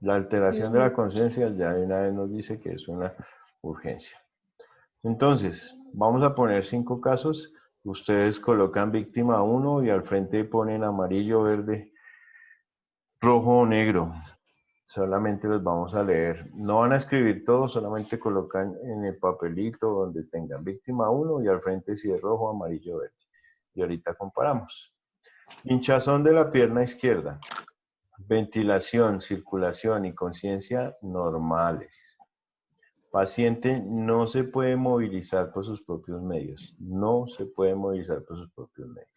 A: La alteración de la conciencia ya de una vez nos dice que es una urgencia. Entonces, vamos a poner 5 casos. Ustedes colocan víctima 1 y al frente ponen amarillo, verde, rojo o negro. Solamente los vamos a leer. No van a escribir todo, solamente colocan en el papelito donde tengan víctima 1 y al frente si es rojo, amarillo, verde. Y ahorita comparamos. Hinchazón de la pierna izquierda. Ventilación, circulación y conciencia normales. Paciente no se puede movilizar por sus propios medios. No se puede movilizar por sus propios medios.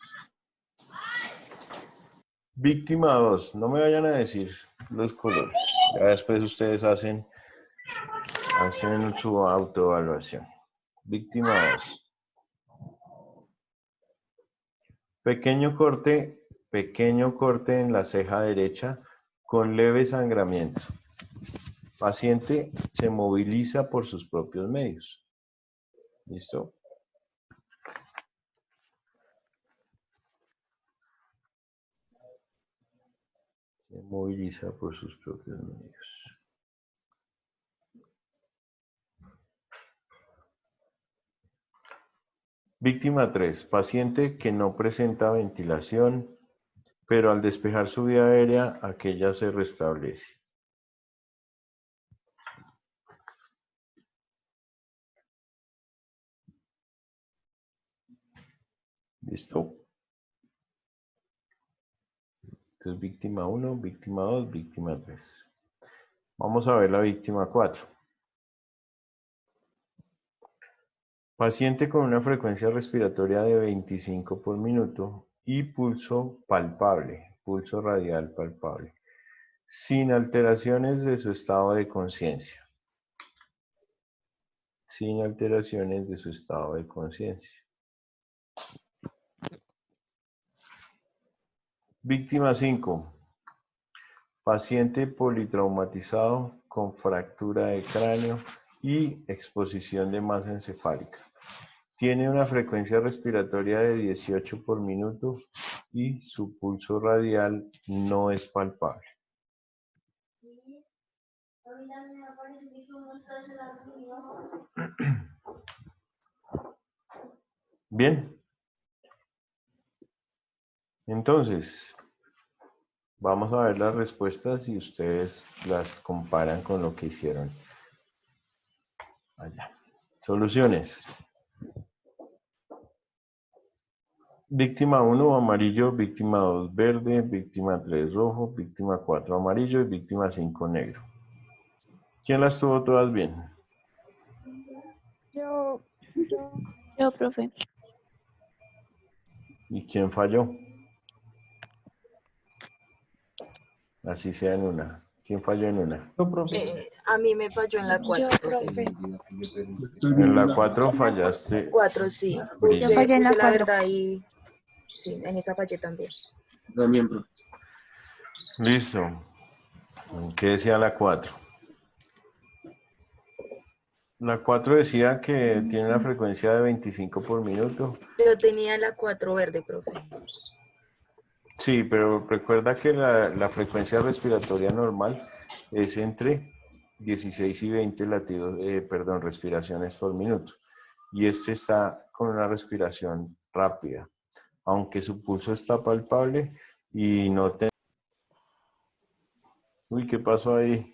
A: Víctima 2. No me vayan a decir los colores. Ya después ustedes hacen su autoevaluación. Víctima 2. Pequeño corte en la ceja derecha con leve sangramiento. Paciente se moviliza por sus propios medios. ¿Listo? Se moviliza por sus propios medios. Víctima 3. Paciente que no presenta ventilación, pero al despejar su vía aérea, aquella se restablece. ¿Listo? Entonces, víctima 1, víctima 2, víctima 3. Vamos a ver la víctima 4. Paciente con una frecuencia respiratoria de 25 por minuto y pulso palpable, pulso radial palpable, sin alteraciones de su estado de conciencia. Sin alteraciones de su estado de conciencia. Víctima 5. Paciente politraumatizado con fractura de cráneo y exposición de masa encefálica. Tiene una frecuencia respiratoria de 18 por minuto y su pulso radial no es palpable. Bien. Entonces, vamos a ver las respuestas y ustedes las comparan con lo que hicieron allá. Soluciones. Víctima 1 amarillo, víctima 2 verde, víctima 3 rojo, víctima 4 amarillo y víctima 5 negro. ¿Quién las tuvo todas bien?
B: Yo,
E: Yo, profe.
A: ¿Y quién falló? Así sea en una. ¿Quién falló en una?
C: Yo, profe.
D: A mí me falló en la 4,
E: Yo,
D: profe.
E: profe.
G: Estoy
A: En
G: viendo
A: la 4 fallaste.
D: 4, sí.
A: Brilla.
B: Yo fallé en la
D: Puse la
B: 4.
D: verdad y sí, en esa fallé también.
G: también, profe.
A: Listo. ¿Qué decía la 4? La 4 decía que tiene una frecuencia de 25 por minuto.
D: Yo tenía la 4 verde, profe.
A: Sí, pero recuerda que la frecuencia respiratoria normal es entre 16 y 20 latidos, respiraciones por minuto. Y este está con una respiración rápida, aunque su pulso está palpable y no te... Uy, ¿qué pasó ahí?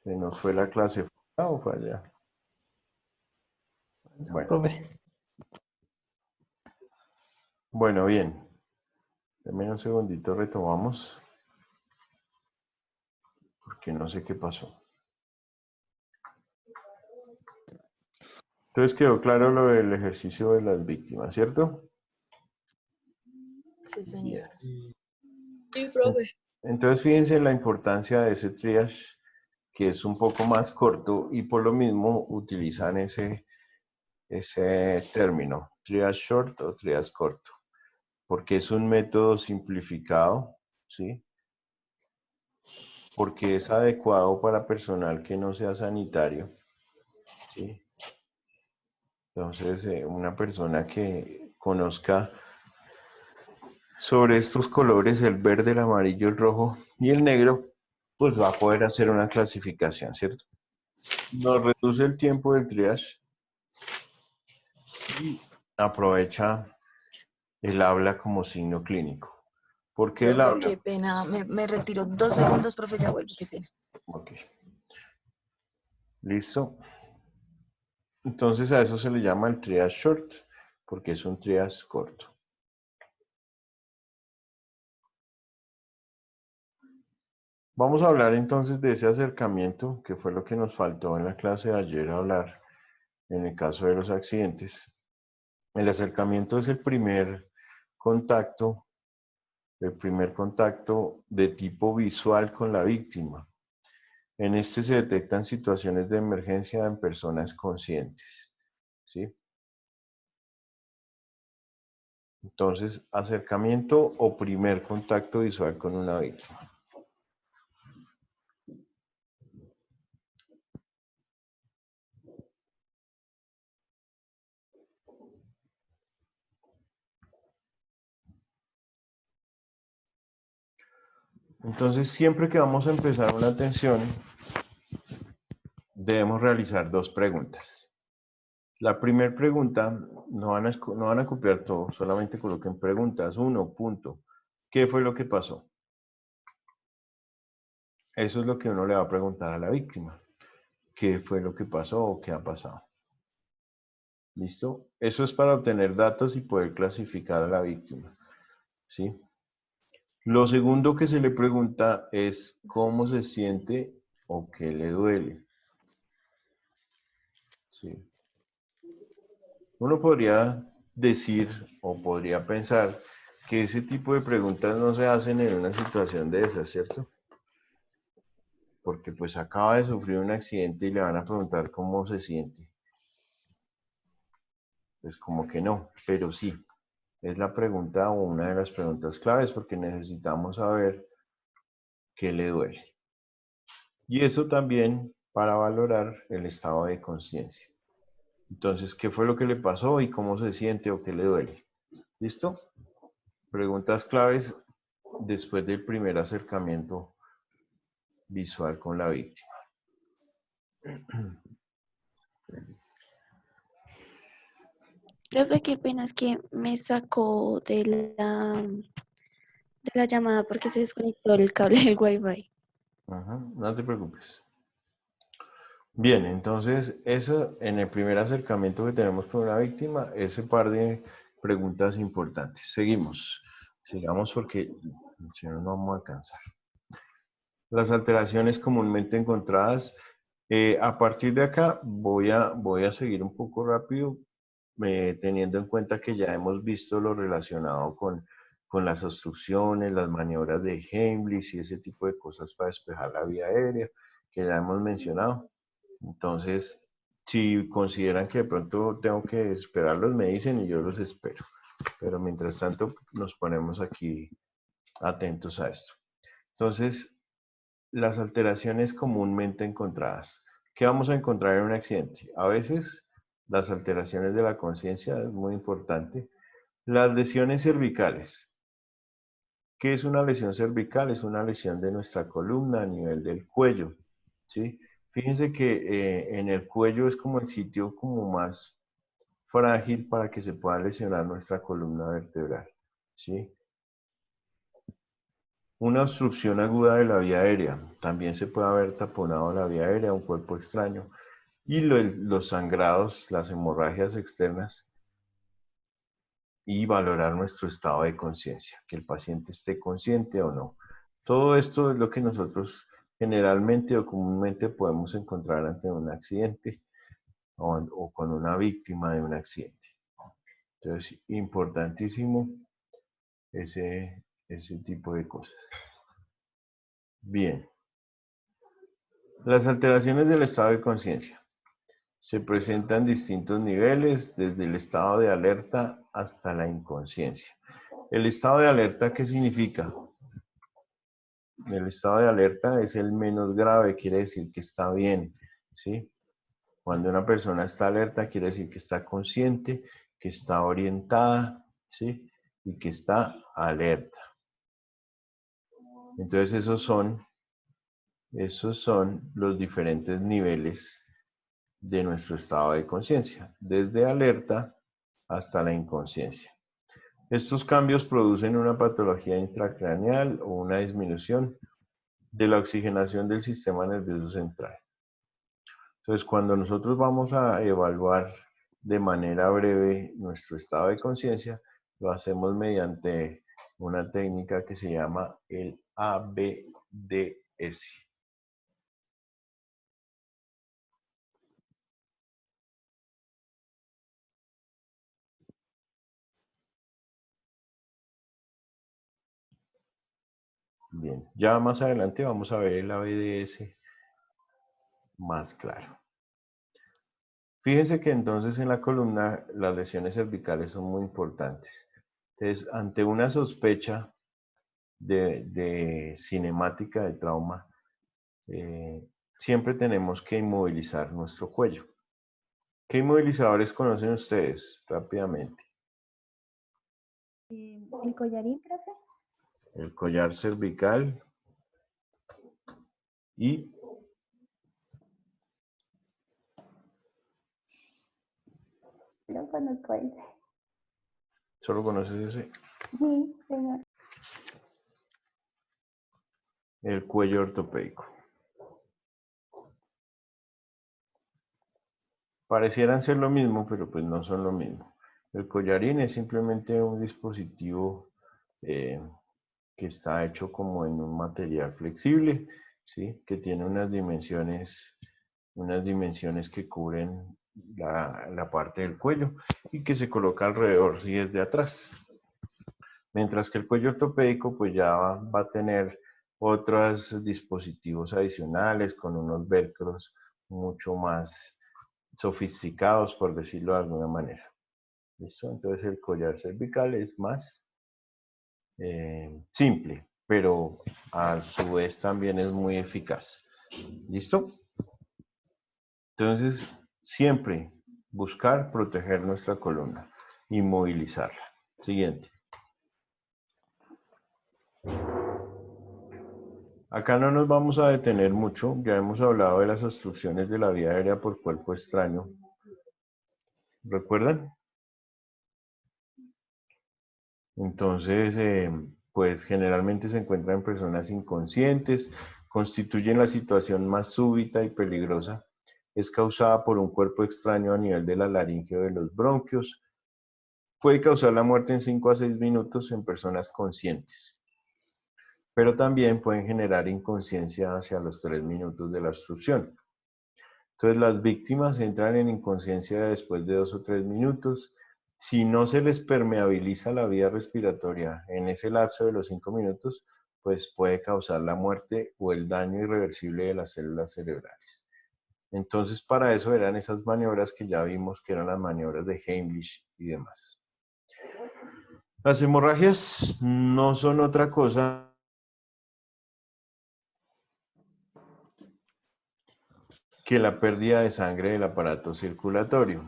A: ¿Se nos fue la clase? ¿O fue allá? Bueno,
C: Profe.
A: bueno, bien. Dame un segundito, retomamos. Porque no sé qué pasó. Entonces quedó claro lo del ejercicio de las víctimas, ¿cierto?
D: Sí, señor.
F: Sí, profe.
A: Entonces fíjense en la importancia de ese triage que es un poco más corto y por lo mismo utilizan ese término, triage short o triage corto, porque es un método simplificado, ¿sí? Porque es adecuado para personal que no sea sanitario, ¿sí? Entonces, una persona que conozca sobre estos colores, el verde, el amarillo, el rojo y el negro, pues va a poder hacer una clasificación, ¿cierto? Nos reduce el tiempo del triage y aprovecha el habla como signo clínico. ¿Por qué el
D: Profe,
A: habla?
D: qué pena. Me retiro 2 segundos, profe, ya vuelvo, qué pena.
A: Ok. ¿Listo? Entonces a eso se le llama el triage short, porque es un triage corto. Vamos a hablar entonces de ese acercamiento, que fue lo que nos faltó en la clase de ayer hablar, en el caso de los accidentes. El acercamiento es el primer contacto de tipo visual con la víctima. En este se detectan situaciones de emergencia en personas conscientes, ¿sí? Entonces, acercamiento o primer contacto visual con una víctima. Entonces, siempre que vamos a empezar una atención, debemos realizar dos preguntas. La primera pregunta, no van a copiar todo, solamente coloquen preguntas. 1, punto. ¿Qué fue lo que pasó? Eso es lo que uno le va a preguntar a la víctima. ¿Qué fue lo que pasó o qué ha pasado? ¿Listo? Eso es para obtener datos y poder clasificar a la víctima, ¿sí? Lo segundo que se le pregunta es cómo se siente o qué le duele. ¿Sí? Uno podría decir o podría pensar que ese tipo de preguntas no se hacen en una situación de esas, ¿cierto? Porque pues acaba de sufrir un accidente y le van a preguntar cómo se siente. Pues como que no, pero sí. Es la pregunta o una de las preguntas claves porque necesitamos saber qué le duele. Y eso también para valorar el estado de conciencia. Entonces, ¿qué fue lo que le pasó y cómo se siente o qué le duele? ¿Listo? Preguntas claves después del primer acercamiento visual con la víctima.
E: Profe, qué pena, es que me sacó de la llamada porque se desconectó el cable del Wi-Fi.
A: Ajá, no te preocupes. Bien, entonces, eso en el primer acercamiento que tenemos con una víctima, ese par de preguntas importantes. Seguimos, sigamos porque si no, no vamos a alcanzar. Las alteraciones comúnmente encontradas. A partir de acá voy a seguir un poco rápido, teniendo en cuenta que ya hemos visto lo relacionado con las obstrucciones, las maniobras de Heimlich y ese tipo de cosas para despejar la vía aérea, que ya hemos mencionado. Entonces, si consideran que de pronto tengo que esperarlos, me dicen y yo los espero. Pero mientras tanto, nos ponemos aquí atentos a esto. Entonces, las alteraciones comúnmente encontradas. ¿Qué vamos a encontrar en un accidente? A veces, las alteraciones de la conciencia es muy importante. Las lesiones cervicales. ¿Qué es una lesión cervical? Es una lesión de nuestra columna a nivel del cuello, ¿sí? Fíjense que en el cuello es como el sitio como más frágil para que se pueda lesionar nuestra columna vertebral, ¿sí? Una obstrucción aguda de la vía aérea. También se puede haber taponado la vía aérea, un cuerpo extraño. Y los sangrados, las hemorragias externas. Y valorar nuestro estado de conciencia, que el paciente esté consciente o no. Todo esto es lo que nosotros generalmente o comúnmente podemos encontrar ante un accidente o con una víctima de un accidente. Entonces, importantísimo ese tipo de cosas. Bien. Las alteraciones del estado de conciencia se presentan distintos niveles, desde el estado de alerta hasta la inconsciencia. ¿El estado de alerta qué significa? El estado de alerta es el menos grave, quiere decir que está bien, ¿sí? Cuando una persona está alerta, quiere decir que está consciente, que está orientada, ¿sí? Y que está alerta. Entonces esos son los diferentes niveles de nuestro estado de conciencia, desde alerta hasta la inconsciencia. Estos cambios producen una patología intracraneal o una disminución de la oxigenación del sistema nervioso central. Entonces, cuando nosotros vamos a evaluar de manera breve nuestro estado de conciencia, lo hacemos mediante una técnica que se llama el ABDS. Bien, ya más adelante vamos a ver el ABDS más claro. Fíjense que entonces en la columna las lesiones cervicales son muy importantes. Entonces, ante una sospecha de cinemática de trauma, siempre tenemos que inmovilizar nuestro cuello. ¿Qué inmovilizadores conocen ustedes rápidamente?
H: ¿El collarín, profe?
A: El collar cervical y
H: No conozco ese.
A: ¿solo conoces ese?
H: Sí, señor.
A: El cuello ortopédico. Parecieran ser lo mismo, pero pues no son lo mismo. El collarín es simplemente un dispositivo que está hecho como en un material flexible, ¿sí? Que tiene unas dimensiones que cubren la parte del cuello y que se coloca alrededor si es de atrás. Mientras que el cuello ortopédico pues ya va a tener otros dispositivos adicionales con unos velcros mucho más sofisticados, por decirlo de alguna manera. ¿Listo? Entonces el collar cervical es más simple, pero a su vez también es muy eficaz. ¿Listo? Entonces, siempre buscar proteger nuestra columna, inmovilizarla. Siguiente. Acá no nos vamos a detener mucho, ya hemos hablado de las obstrucciones de la vía aérea por cuerpo extraño. ¿Recuerdan? Entonces, pues generalmente se encuentran en personas inconscientes, constituyen la situación más súbita y peligrosa. Es causada por un cuerpo extraño a nivel de la laringe o de los bronquios. Puede causar la muerte en 5 a 6 minutos en personas conscientes, pero también pueden generar inconsciencia hacia los 3 minutos de la obstrucción. Entonces las víctimas entran en inconsciencia después de 2 o 3 minutos. Si no se les permeabiliza la vía respiratoria en ese lapso de los 5 minutos, pues puede causar la muerte o el daño irreversible de las células cerebrales. Entonces para eso eran esas maniobras que ya vimos que eran las maniobras de Heimlich y demás. Las hemorragias no son otra cosa que la pérdida de sangre del aparato circulatorio.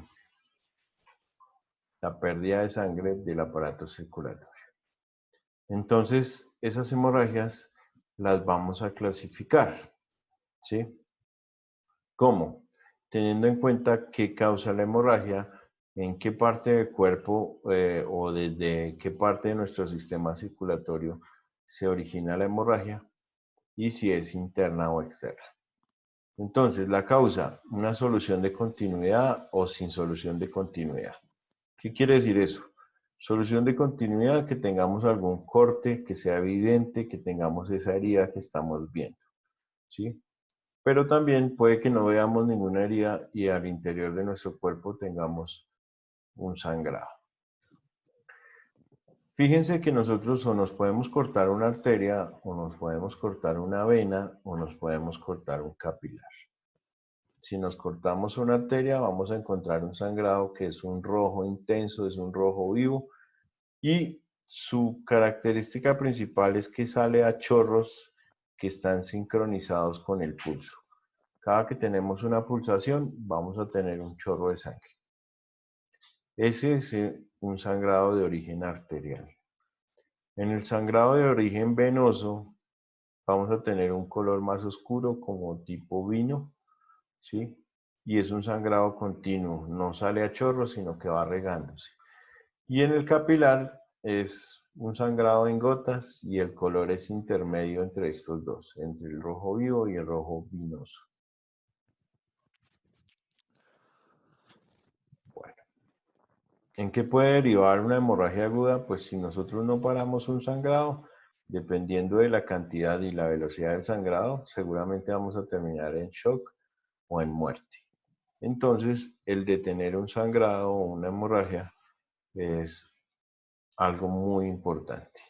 A: La pérdida de sangre del aparato circulatorio. Entonces, esas hemorragias las vamos a clasificar, ¿sí? ¿Cómo? Teniendo en cuenta qué causa la hemorragia, en qué parte del cuerpo o desde qué parte de nuestro sistema circulatorio se origina la hemorragia y si es interna o externa. Entonces, la causa, una solución de continuidad o sin solución de continuidad. ¿Qué quiere decir eso? Solución de continuidad, que tengamos algún corte, que sea evidente, que tengamos esa herida que estamos viendo, ¿sí? Pero también puede que no veamos ninguna herida y al interior de nuestro cuerpo tengamos un sangrado. Fíjense que nosotros o nos podemos cortar una arteria, o nos podemos cortar una vena, o nos podemos cortar un capilar. Si nos cortamos una arteria, vamos a encontrar un sangrado que es un rojo intenso, es un rojo vivo, y su característica principal es que sale a chorros que están sincronizados con el pulso. Cada que tenemos una pulsación, vamos a tener un chorro de sangre. Ese es un sangrado de origen arterial. En el sangrado de origen venoso, vamos a tener un color más oscuro como tipo vino, ¿sí? Y es un sangrado continuo, no sale a chorro, sino que va regándose. Y en el capilar es un sangrado en gotas y el color es intermedio entre estos dos, entre el rojo vivo y el rojo vinoso. Bueno, ¿en qué puede derivar una hemorragia aguda? Pues si nosotros no paramos un sangrado, dependiendo de la cantidad y la velocidad del sangrado, seguramente vamos a terminar en shock o en muerte. Entonces, el detener un sangrado o una hemorragia es algo muy importante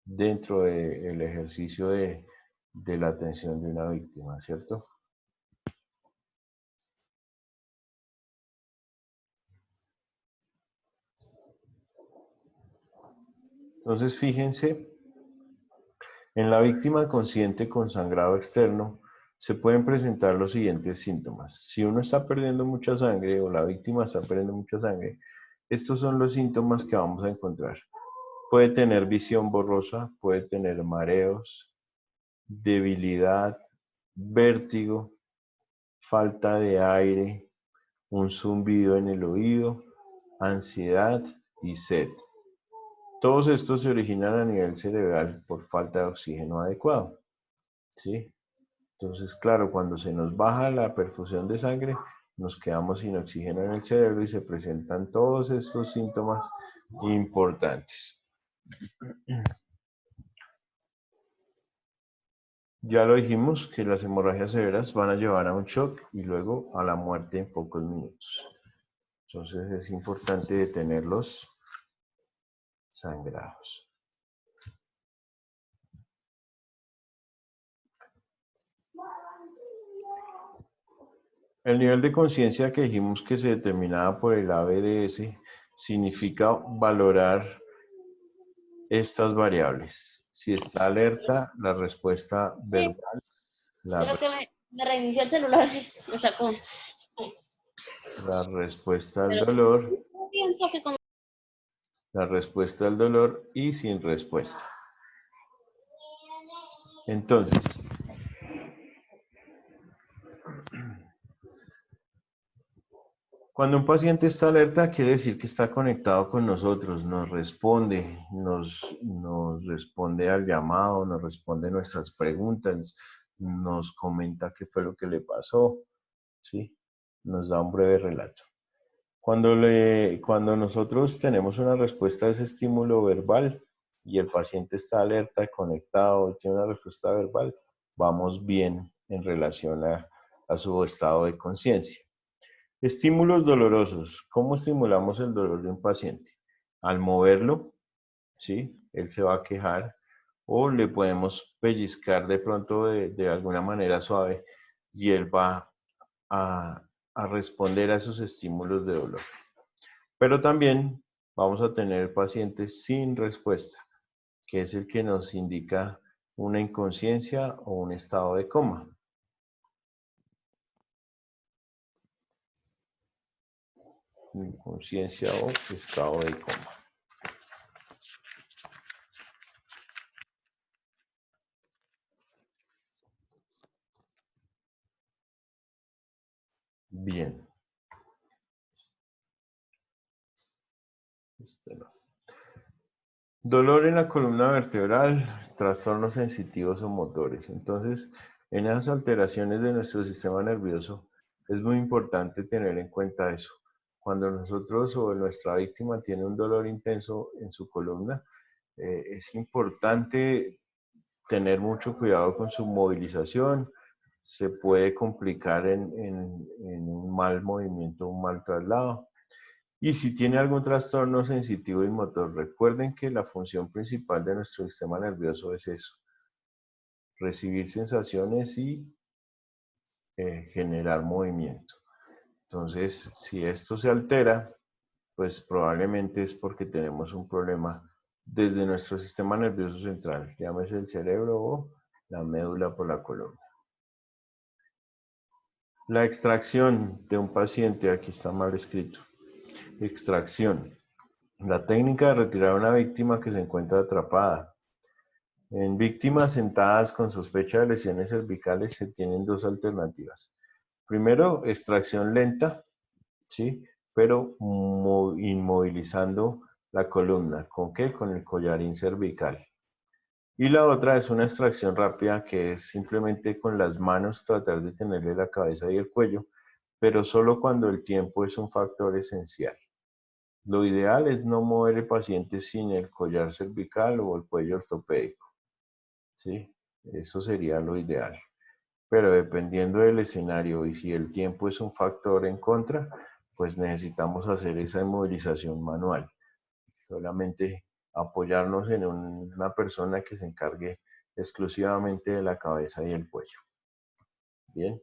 A: dentro del ejercicio de la atención de una víctima, ¿cierto? Entonces, fíjense, en la víctima consciente con sangrado externo se pueden presentar los siguientes síntomas. Si uno está perdiendo mucha sangre o la víctima está perdiendo mucha sangre, estos son los síntomas que vamos a encontrar. Puede tener visión borrosa, puede tener mareos, debilidad, vértigo, falta de aire, un zumbido en el oído, ansiedad y sed. Todos estos se originan a nivel cerebral por falta de oxígeno adecuado, ¿sí? Entonces, claro, cuando se nos baja la perfusión de sangre, nos quedamos sin oxígeno en el cerebro y se presentan todos estos síntomas importantes. Ya lo dijimos que las hemorragias severas van a llevar a un shock y luego a la muerte en pocos minutos. Entonces es importante detener los sangrados. El nivel de conciencia que dijimos que se determinaba por el ABDS significa valorar estas variables. Si está alerta, la respuesta verbal,
F: Creo que me reinició el celular, lo sacó.
A: la respuesta al
F: Pero
A: dolor,
F: pienso que como
A: la respuesta al dolor y sin respuesta. Entonces, cuando un paciente está alerta, quiere decir que está conectado con nosotros, nos responde al llamado, nos responde nuestras preguntas, nos comenta qué fue lo que le pasó, ¿sí? Nos da un breve relato. Cuando nosotros tenemos una respuesta a ese estímulo verbal y el paciente está alerta, conectado y tiene una respuesta verbal, vamos bien en relación a su estado de conciencia. Estímulos dolorosos. ¿Cómo estimulamos el dolor de un paciente? Al moverlo, ¿sí? Él se va a quejar o le podemos pellizcar de pronto de alguna manera suave y él va a responder a esos estímulos de dolor. Pero también vamos a tener pacientes sin respuesta, que es el que nos indica una inconsciencia o un estado de coma. Inconsciencia o estado de coma. Bien. Dolor en la columna vertebral, trastornos sensitivos o motores. Entonces, en esas alteraciones de nuestro sistema nervioso, es muy importante tener en cuenta eso. Cuando nosotros o nuestra víctima tiene un dolor intenso en su columna, es importante tener mucho cuidado con su movilización. Se puede complicar en un mal movimiento, un mal traslado. Y si tiene algún trastorno sensitivo y motor, recuerden que la función principal de nuestro sistema nervioso es eso, recibir sensaciones y generar movimiento. Entonces, si esto se altera, pues probablemente es porque tenemos un problema desde nuestro sistema nervioso central, llámese el cerebro o la médula por la columna. La extracción de un paciente, aquí está mal escrito. Extracción. La técnica de retirar a una víctima que se encuentra atrapada. En víctimas sentadas con sospecha de lesiones cervicales se tienen dos alternativas. Primero, extracción lenta, ¿sí? Pero inmovilizando la columna. ¿Con qué? Con el collarín cervical. Y la otra es una extracción rápida que es simplemente con las manos tratar de tenerle la cabeza y el cuello, pero solo cuando el tiempo es un factor esencial. Lo ideal es no mover el paciente sin el collar cervical o el cuello ortopédico, ¿sí? Eso sería lo ideal. Pero dependiendo del escenario y si el tiempo es un factor en contra, pues necesitamos hacer esa inmovilización manual. Solamente apoyarnos en una persona que se encargue exclusivamente de la cabeza y el cuello. Bien.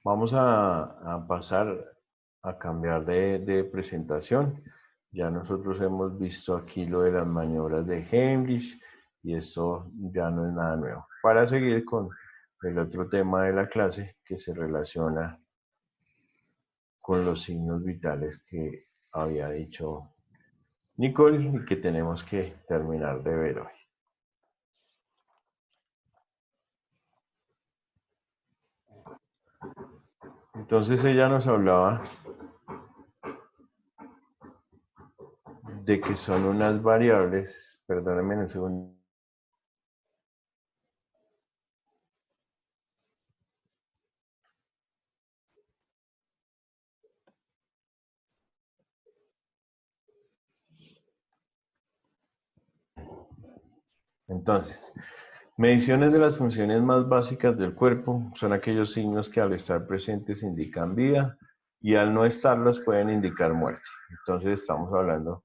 A: Vamos a pasar a cambiar de presentación. Ya nosotros hemos visto aquí lo de las maniobras de Heimlich y esto ya no es nada nuevo. Para seguir con el otro tema de la clase que se relaciona con los signos vitales que había dicho Nicole y que tenemos que terminar de ver hoy. Entonces ella nos hablaba de que son unas variables, perdónenme un segundo. Entonces, mediciones de las funciones más básicas del cuerpo son aquellos signos que al estar presentes indican vida y al no estarlos pueden indicar muerte. Entonces estamos hablando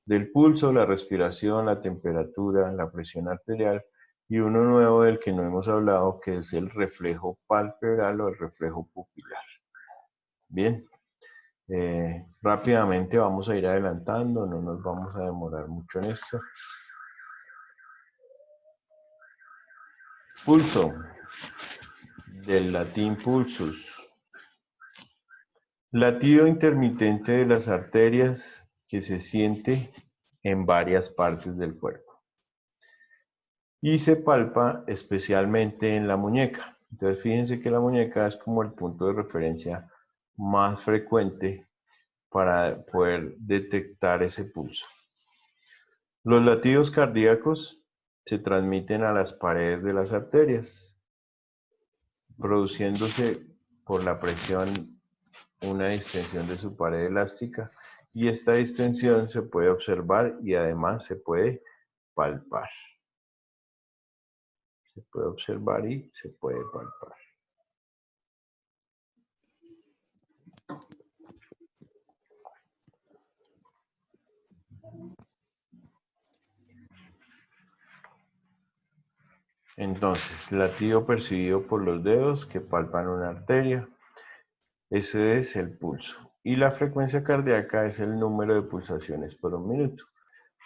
A: del pulso, la respiración, la temperatura, la presión arterial y uno nuevo del que no hemos hablado que es el reflejo palpebral o el reflejo pupilar. Bien, rápidamente vamos a ir adelantando, no nos vamos a demorar mucho en esto. Pulso, del latín pulsus. Latido intermitente de las arterias que se siente en varias partes del cuerpo. Y se palpa especialmente en la muñeca. Entonces fíjense que la muñeca es como el punto de referencia más frecuente para poder detectar ese pulso. Los latidos cardíacos se transmiten a las paredes de las arterias, produciéndose por la presión una distensión de su pared elástica y esta distensión se puede observar y además se puede palpar. Se puede observar y se puede palpar. Entonces, latido percibido por los dedos que palpan una arteria. Ese es el pulso. Y la frecuencia cardíaca es el número de pulsaciones por un minuto.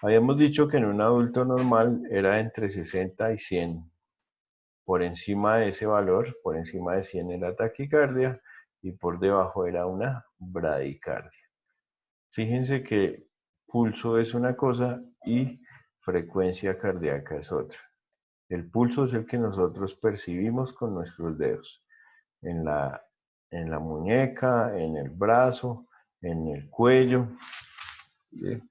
A: Habíamos dicho que en un adulto normal era entre 60 y 100. Por encima de ese valor, por encima de 100 era taquicardia y por debajo era una bradicardia. Fíjense que pulso es una cosa y frecuencia cardíaca es otra. El pulso es el que nosotros percibimos con nuestros dedos. En la muñeca, en el brazo, en el cuello. ¿Sí?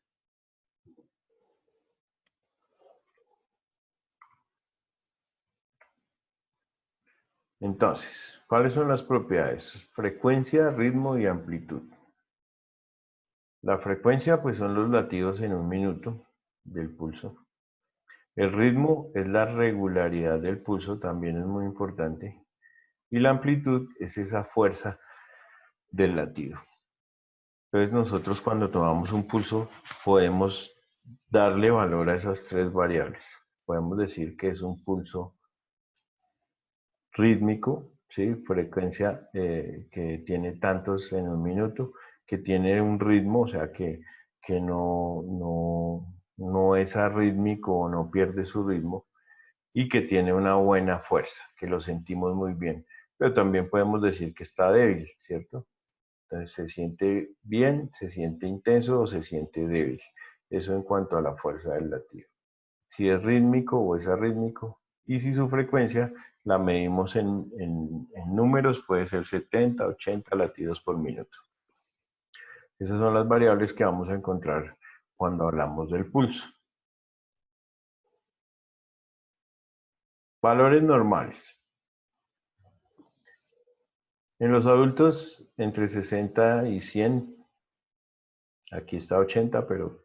A: Entonces, ¿cuáles son las propiedades? Frecuencia, ritmo y amplitud. La frecuencia, pues son los latidos en un minuto del pulso. El ritmo es la regularidad del pulso, también es muy importante. Y la amplitud es esa fuerza del latido. Entonces nosotros cuando tomamos un pulso podemos darle valor a esas tres variables. Podemos decir que es un pulso rítmico, ¿sí? Frecuencia que tiene tantos en un minuto, que tiene un ritmo, o sea que no es arrítmico o no pierde su ritmo, y que tiene una buena fuerza, que lo sentimos muy bien. Pero también podemos decir que está débil, ¿cierto? Entonces se siente bien, se siente intenso o se siente débil. Eso en cuanto a la fuerza del latido. Si es rítmico o es arrítmico. Y si su frecuencia la medimos en números, puede ser 70, 80 latidos por minuto. Esas son las variables que vamos a encontrar cuando hablamos del pulso. Valores normales. En los adultos, entre 60 y 100, aquí está 80, pero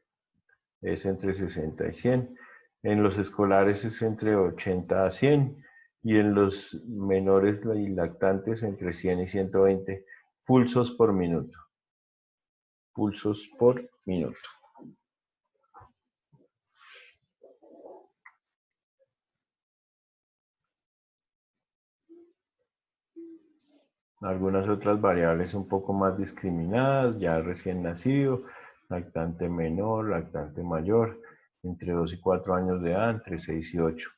A: es entre 60 y 100. En los escolares es entre 80 a 100 y en los menores y lactantes entre 100 y 120 pulsos por minuto. Pulsos por minuto. Algunas otras variables un poco más discriminadas, ya recién nacido, lactante menor, lactante mayor, entre 2 y 4 años de edad, entre 6 y 8.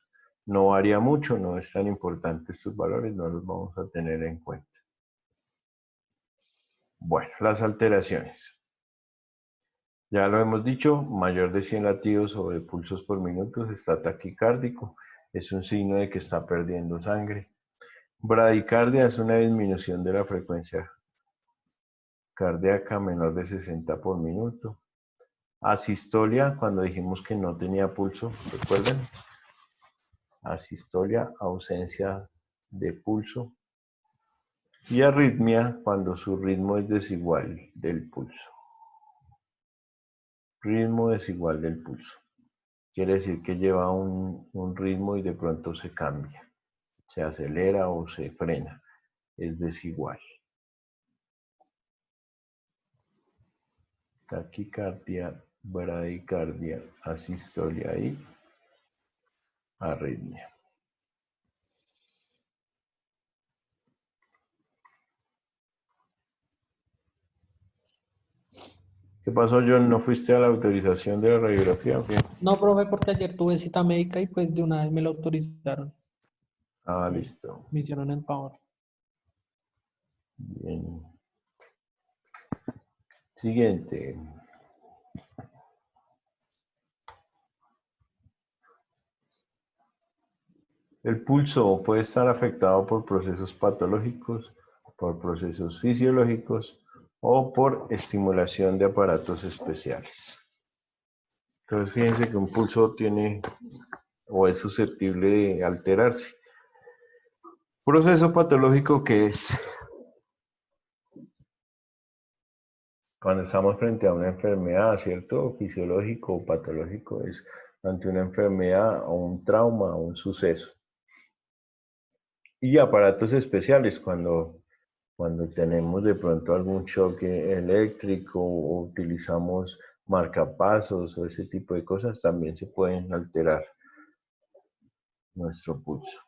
A: No varía mucho, no es tan importante estos valores, no los vamos a tener en cuenta. Bueno, las alteraciones. Ya lo hemos dicho, mayor de 100 latidos o de pulsos por minuto está taquicárdico, es un signo de que está perdiendo sangre. Bradicardia es una disminución de la frecuencia cardíaca menor de 60 por minuto. Asistolia, cuando dijimos que no tenía pulso, ¿recuerdan? Asistolia, ausencia de pulso. Y arritmia, cuando su ritmo es desigual del pulso. Ritmo desigual del pulso. Quiere decir que lleva un ritmo y de pronto se cambia. Se acelera o se frena. Es desigual. Taquicardia, bradicardia, asistolia y arritmia. ¿Qué pasó, John? ¿No fuiste a la autorización de la radiografía o qué?
C: No, profe, porque ayer tuve cita médica y pues de una vez me lo autorizaron.
A: Ah, listo.
C: Me hicieron el favor.
A: Bien. Siguiente. El pulso puede estar afectado por procesos patológicos, por procesos fisiológicos o por estimulación de aparatos especiales. Entonces, fíjense que un pulso tiene o es susceptible de alterarse. Proceso patológico, que es cuando estamos frente a una enfermedad, ¿cierto? Fisiológico o patológico es ante una enfermedad o un trauma o un suceso. Y aparatos especiales cuando tenemos de pronto algún choque eléctrico o utilizamos marcapasos o ese tipo de cosas, también se pueden alterar nuestro pulso.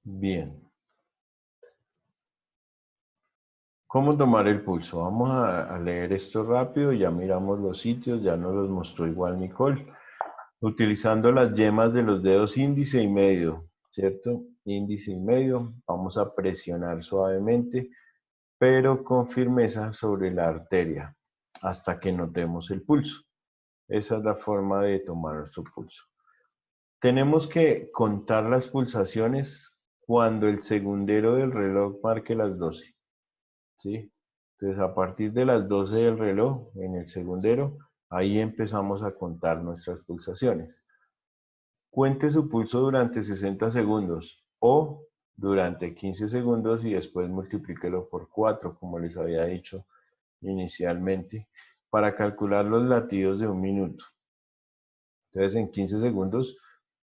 A: Bien. ¿Cómo tomar el pulso? Vamos a leer esto rápido, ya miramos los sitios, ya nos los mostró igual Nicole. Utilizando las yemas de los dedos índice y medio, ¿cierto? Índice y medio, vamos a presionar suavemente, pero con firmeza sobre la arteria, hasta que notemos el pulso. Esa es la forma de tomar nuestro pulso. Tenemos que contar las pulsaciones cuando el segundero del reloj marque las 12. ¿Sí? Entonces, a partir de las 12 del reloj, en el segundero, ahí empezamos a contar nuestras pulsaciones. Cuente su pulso durante 60 segundos o durante 15 segundos y después multiplíquelo por 4, como les había dicho inicialmente, para calcular los latidos de un minuto. Entonces, en 15 segundos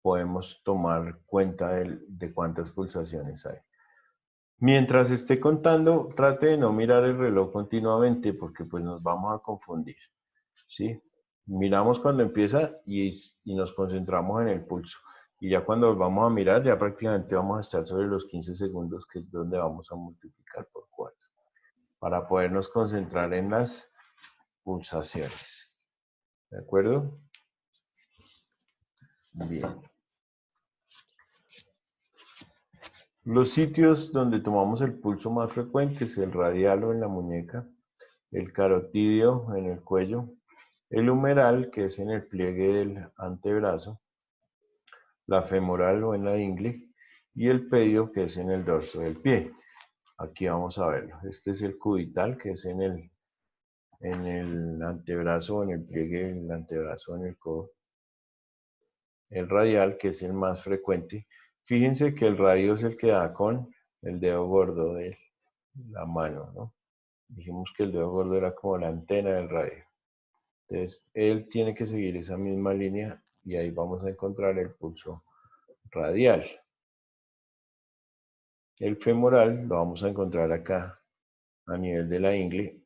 A: podemos tomar cuenta de cuántas pulsaciones hay. Mientras esté contando, trate de no mirar el reloj continuamente porque pues nos vamos a confundir, ¿sí? Miramos cuando empieza y nos concentramos en el pulso. Y ya cuando vamos a mirar, ya prácticamente vamos a estar sobre los 15 segundos, que es donde vamos a multiplicar por 4, para podernos concentrar en las pulsaciones. ¿De acuerdo? Bien. Los sitios donde tomamos el pulso más frecuente es el radial o en la muñeca, el carotídeo en el cuello, el humeral, que es en el pliegue del antebrazo, la femoral o en la ingle, y el pedio, que es en el dorso del pie. Aquí vamos a verlo. Este es el cubital, que es en el antebrazo, en el pliegue del antebrazo, en el codo. El radial, que es el más frecuente. Fíjense que el radio es el que da con el dedo gordo de la mano, ¿no? Dijimos que el dedo gordo era como la antena del radio. Entonces, él tiene que seguir esa misma línea y ahí vamos a encontrar el pulso radial. El femoral lo vamos a encontrar acá a nivel de la ingle.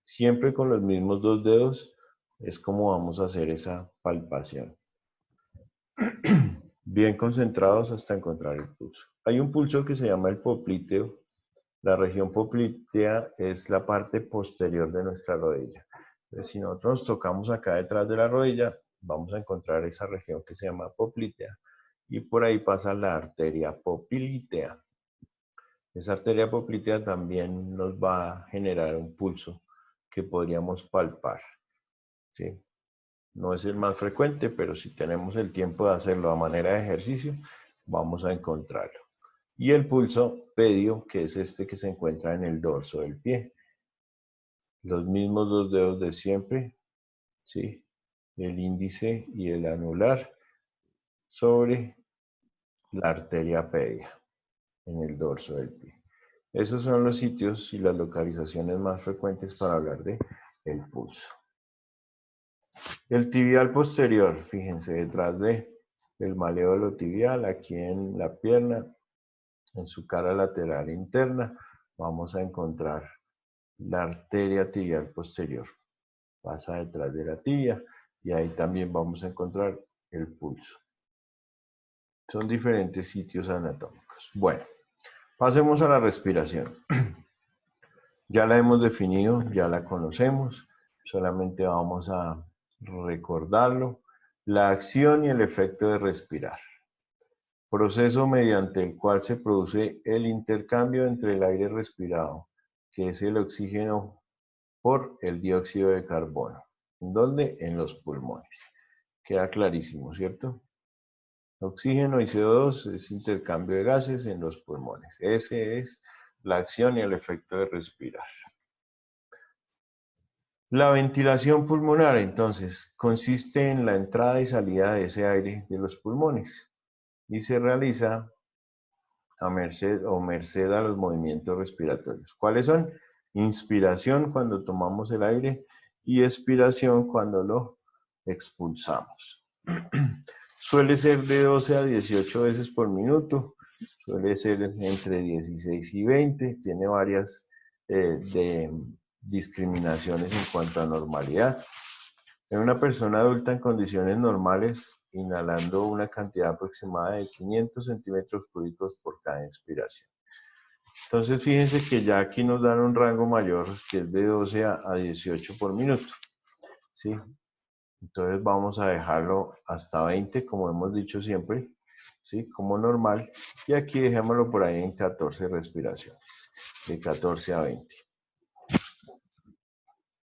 A: Siempre con los mismos dos dedos es como vamos a hacer esa palpación. Bien concentrados hasta encontrar el pulso. Hay un pulso que se llama el popliteo. La región poplitea es la parte posterior de nuestra rodilla. Entonces, si nosotros tocamos acá detrás de la rodilla, vamos a encontrar esa región que se llama poplitea. Y por ahí pasa la arteria poplitea. Esa arteria poplitea también nos va a generar un pulso que podríamos palpar, ¿sí? No es el más frecuente, pero si tenemos el tiempo de hacerlo a manera de ejercicio, vamos a encontrarlo. Y el pulso pedio, que es este que se encuentra en el dorso del pie. Los mismos dos dedos de siempre, ¿sí? El índice y el anular sobre la arteria pedia en el dorso del pie. Esos son los sitios y las localizaciones más frecuentes para hablar de el pulso. El tibial posterior, fíjense, detrás del maléolo tibial, aquí en la pierna, en su cara lateral interna, vamos a encontrar la arteria tibial posterior. Pasa detrás de la tibia y ahí también vamos a encontrar el pulso. Son diferentes sitios anatómicos. Bueno, pasemos a la respiración. Ya la hemos definido, ya la conocemos, solamente vamos a recordarlo. La acción y el efecto de respirar. Proceso mediante el cual se produce el intercambio entre el aire respirado, que es el oxígeno, por el dióxido de carbono. ¿En dónde? En los pulmones. Queda clarísimo, ¿cierto? Oxígeno y CO2 es intercambio de gases en los pulmones. Ese es la acción y el efecto de respirar. La ventilación pulmonar, entonces, consiste en la entrada y salida de ese aire de los pulmones y se realiza a merced a los movimientos respiratorios. ¿Cuáles son? Inspiración cuando tomamos el aire y expiración cuando lo expulsamos. Suele ser de 12 a 18 veces por minuto, suele ser entre 16 y 20, tiene varias discriminaciones en cuanto a normalidad. En una persona adulta en condiciones normales, inhalando una cantidad aproximada de 500 centímetros cúbicos por cada inspiración. Entonces, fíjense que ya aquí nos dan un rango mayor, que es de 12 a 18 por minuto, ¿sí? Entonces vamos a dejarlo hasta 20, como hemos dicho siempre, ¿sí? Como normal. Y aquí dejémoslo por ahí en 14 respiraciones, de 14 a 20.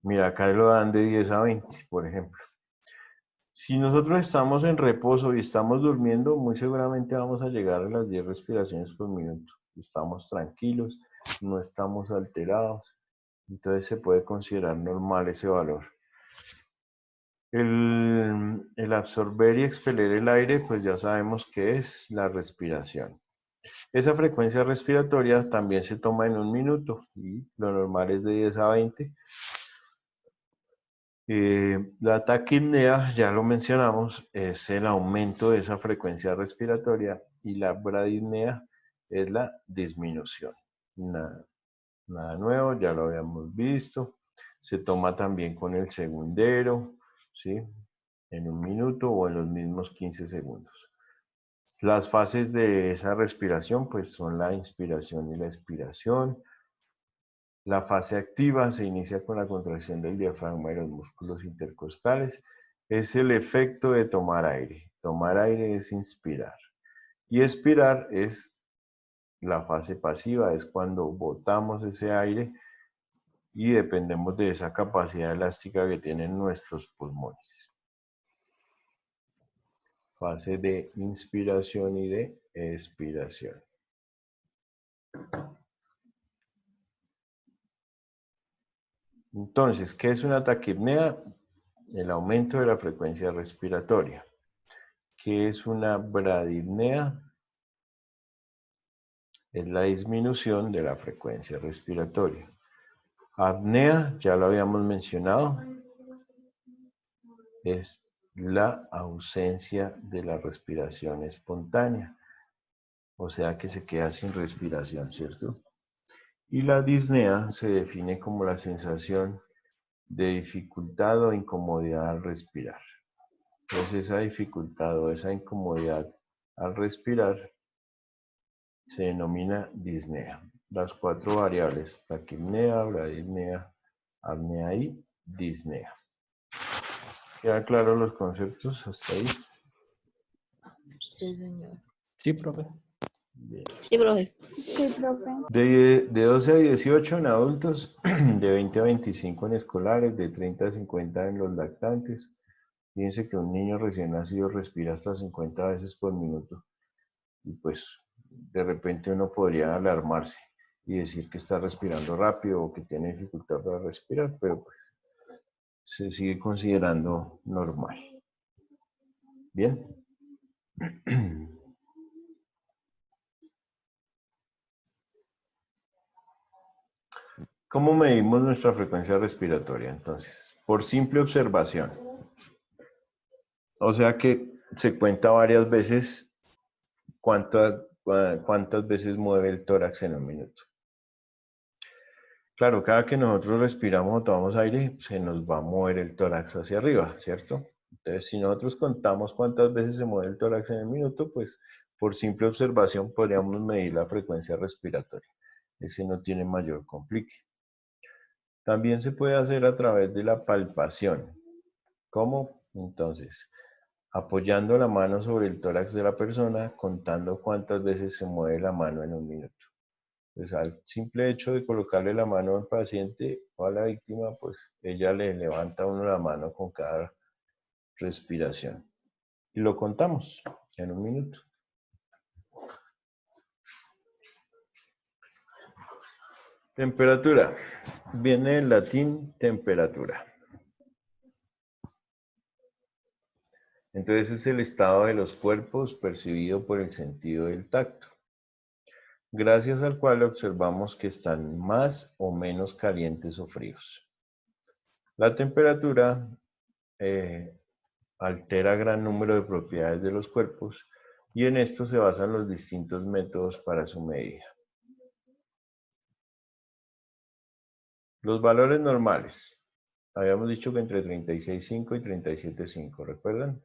A: Mira, acá lo dan de 10 a 20, por ejemplo. Si nosotros estamos en reposo y estamos durmiendo, muy seguramente vamos a llegar a las 10 respiraciones por minuto. Estamos tranquilos, no estamos alterados, entonces se puede considerar normal ese valor. El absorber y expeler el aire, pues ya sabemos que es la respiración. Esa frecuencia respiratoria también se toma en un minuto y lo normal es de 10 a 20. La taquipnea, ya lo mencionamos, es el aumento de esa frecuencia respiratoria y la bradipnea es la disminución. Nada nuevo, ya lo habíamos visto. Se toma también con el segundero, ¿sí? En 1 minuto o en los mismos 15 segundos. Las fases de esa respiración pues son la inspiración y la expiración. La fase activa se inicia con la contracción del diafragma y los músculos intercostales. Es el efecto de tomar aire. Tomar aire es inspirar. Y expirar es la fase pasiva, es cuando botamos ese aire y dependemos de esa capacidad elástica que tienen nuestros pulmones. Fase de inspiración y de expiración. Entonces, ¿qué es una taquipnea? El aumento de la frecuencia respiratoria. ¿Qué es una bradipnea? Es la disminución de la frecuencia respiratoria. Apnea, ya lo habíamos mencionado, es la ausencia de la respiración espontánea. O sea que se queda sin respiración, ¿cierto? Y la disnea se define como la sensación de dificultad o incomodidad al respirar. Entonces esa dificultad o esa incomodidad al respirar se denomina disnea. Las 4 variables, taquipnea, bradipnea, apnea y disnea. ¿Quedan claros los conceptos hasta ahí?
D: Sí, señor.
C: Sí, profe.
A: Bien.
F: Sí, profe.
B: Sí, profe.
A: De 12 a 18 en adultos, de 20 a 25 en escolares, de 30 a 50 en los lactantes. Fíjense que un niño recién nacido respira hasta 50 veces por minuto. Y pues de repente uno podría alarmarse y decir que está respirando rápido o que tiene dificultad para respirar, pero pues, se sigue considerando normal. Bien. ¿Cómo medimos nuestra frecuencia respiratoria entonces? Por simple observación. O sea que se cuenta varias veces cuántas veces mueve el tórax en 1 minuto. Claro, cada que nosotros respiramos o tomamos aire, se nos va a mover el tórax hacia arriba, ¿cierto? Entonces, si nosotros contamos cuántas veces se mueve el tórax en 1 minuto, pues por simple observación podríamos medir la frecuencia respiratoria. Ese no tiene mayor complique. También se puede hacer a través de la palpación. ¿Cómo? Entonces, apoyando la mano sobre el tórax de la persona, contando cuántas veces se mueve la mano en 1 minuto. Pues al simple hecho de colocarle la mano al paciente o a la víctima, pues ella le levanta a uno la mano con cada respiración. Y lo contamos en 1 minuto. Temperatura. Viene del latín temperatura. Entonces es el estado de los cuerpos percibido por el sentido del tacto, gracias al cual observamos que están más o menos calientes o fríos. La temperatura altera gran número de propiedades de los cuerpos y en esto se basan los distintos métodos para su medida. Los valores normales. Habíamos dicho que entre 36,5 y 37,5, ¿recuerdan?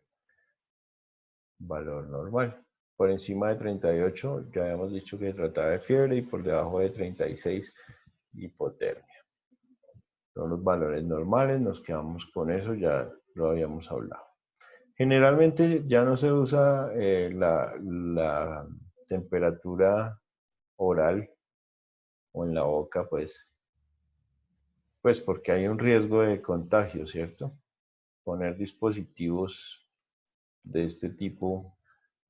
A: Valor normal. Por encima de 38 ya habíamos dicho que se trataba de fiebre y por debajo de 36 hipotermia. Son los valores normales, nos quedamos con eso, ya lo habíamos hablado. Generalmente ya no se usa la temperatura oral o en la boca, pues porque hay un riesgo de contagio, ¿cierto? Poner dispositivos de este tipo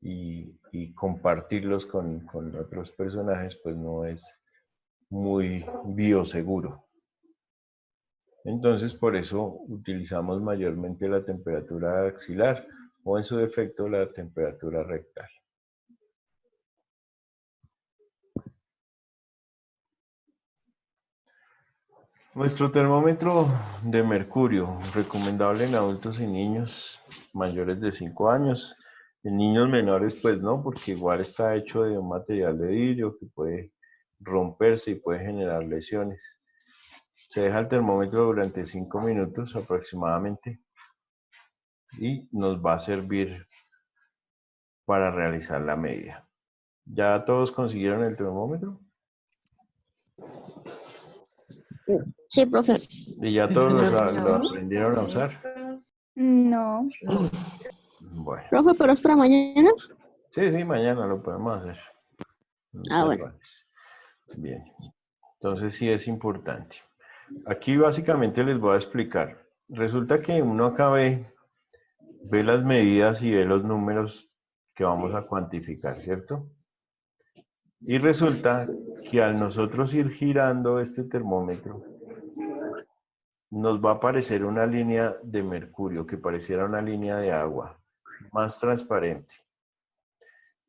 A: y compartirlos con otros personajes, pues no es muy bioseguro. Entonces, por eso utilizamos mayormente la temperatura axilar o en su defecto la temperatura rectal. Nuestro termómetro de mercurio, recomendable en adultos y niños mayores de 5 años. En niños menores, pues no, porque igual está hecho de un material de vidrio que puede romperse y puede generar lesiones. Se deja el termómetro durante 5 minutos aproximadamente y nos va a servir para realizar la medida. ¿Ya todos consiguieron el termómetro?
F: Sí, profe.
A: ¿Y ya
C: Sí,
A: todos
C: señor.
A: lo aprendieron a usar?
B: No.
A: Bueno,
F: Profe, pero es para mañana.
A: sí, mañana lo podemos hacer.
F: Ah, bueno.
A: Bien, entonces sí es importante. Aquí básicamente les voy a explicar. Resulta que uno acá ve las medidas y ve los números que vamos a cuantificar, ¿cierto? Y resulta que al nosotros ir girando este termómetro, nos va a aparecer una línea de mercurio que pareciera una línea de agua, más transparente.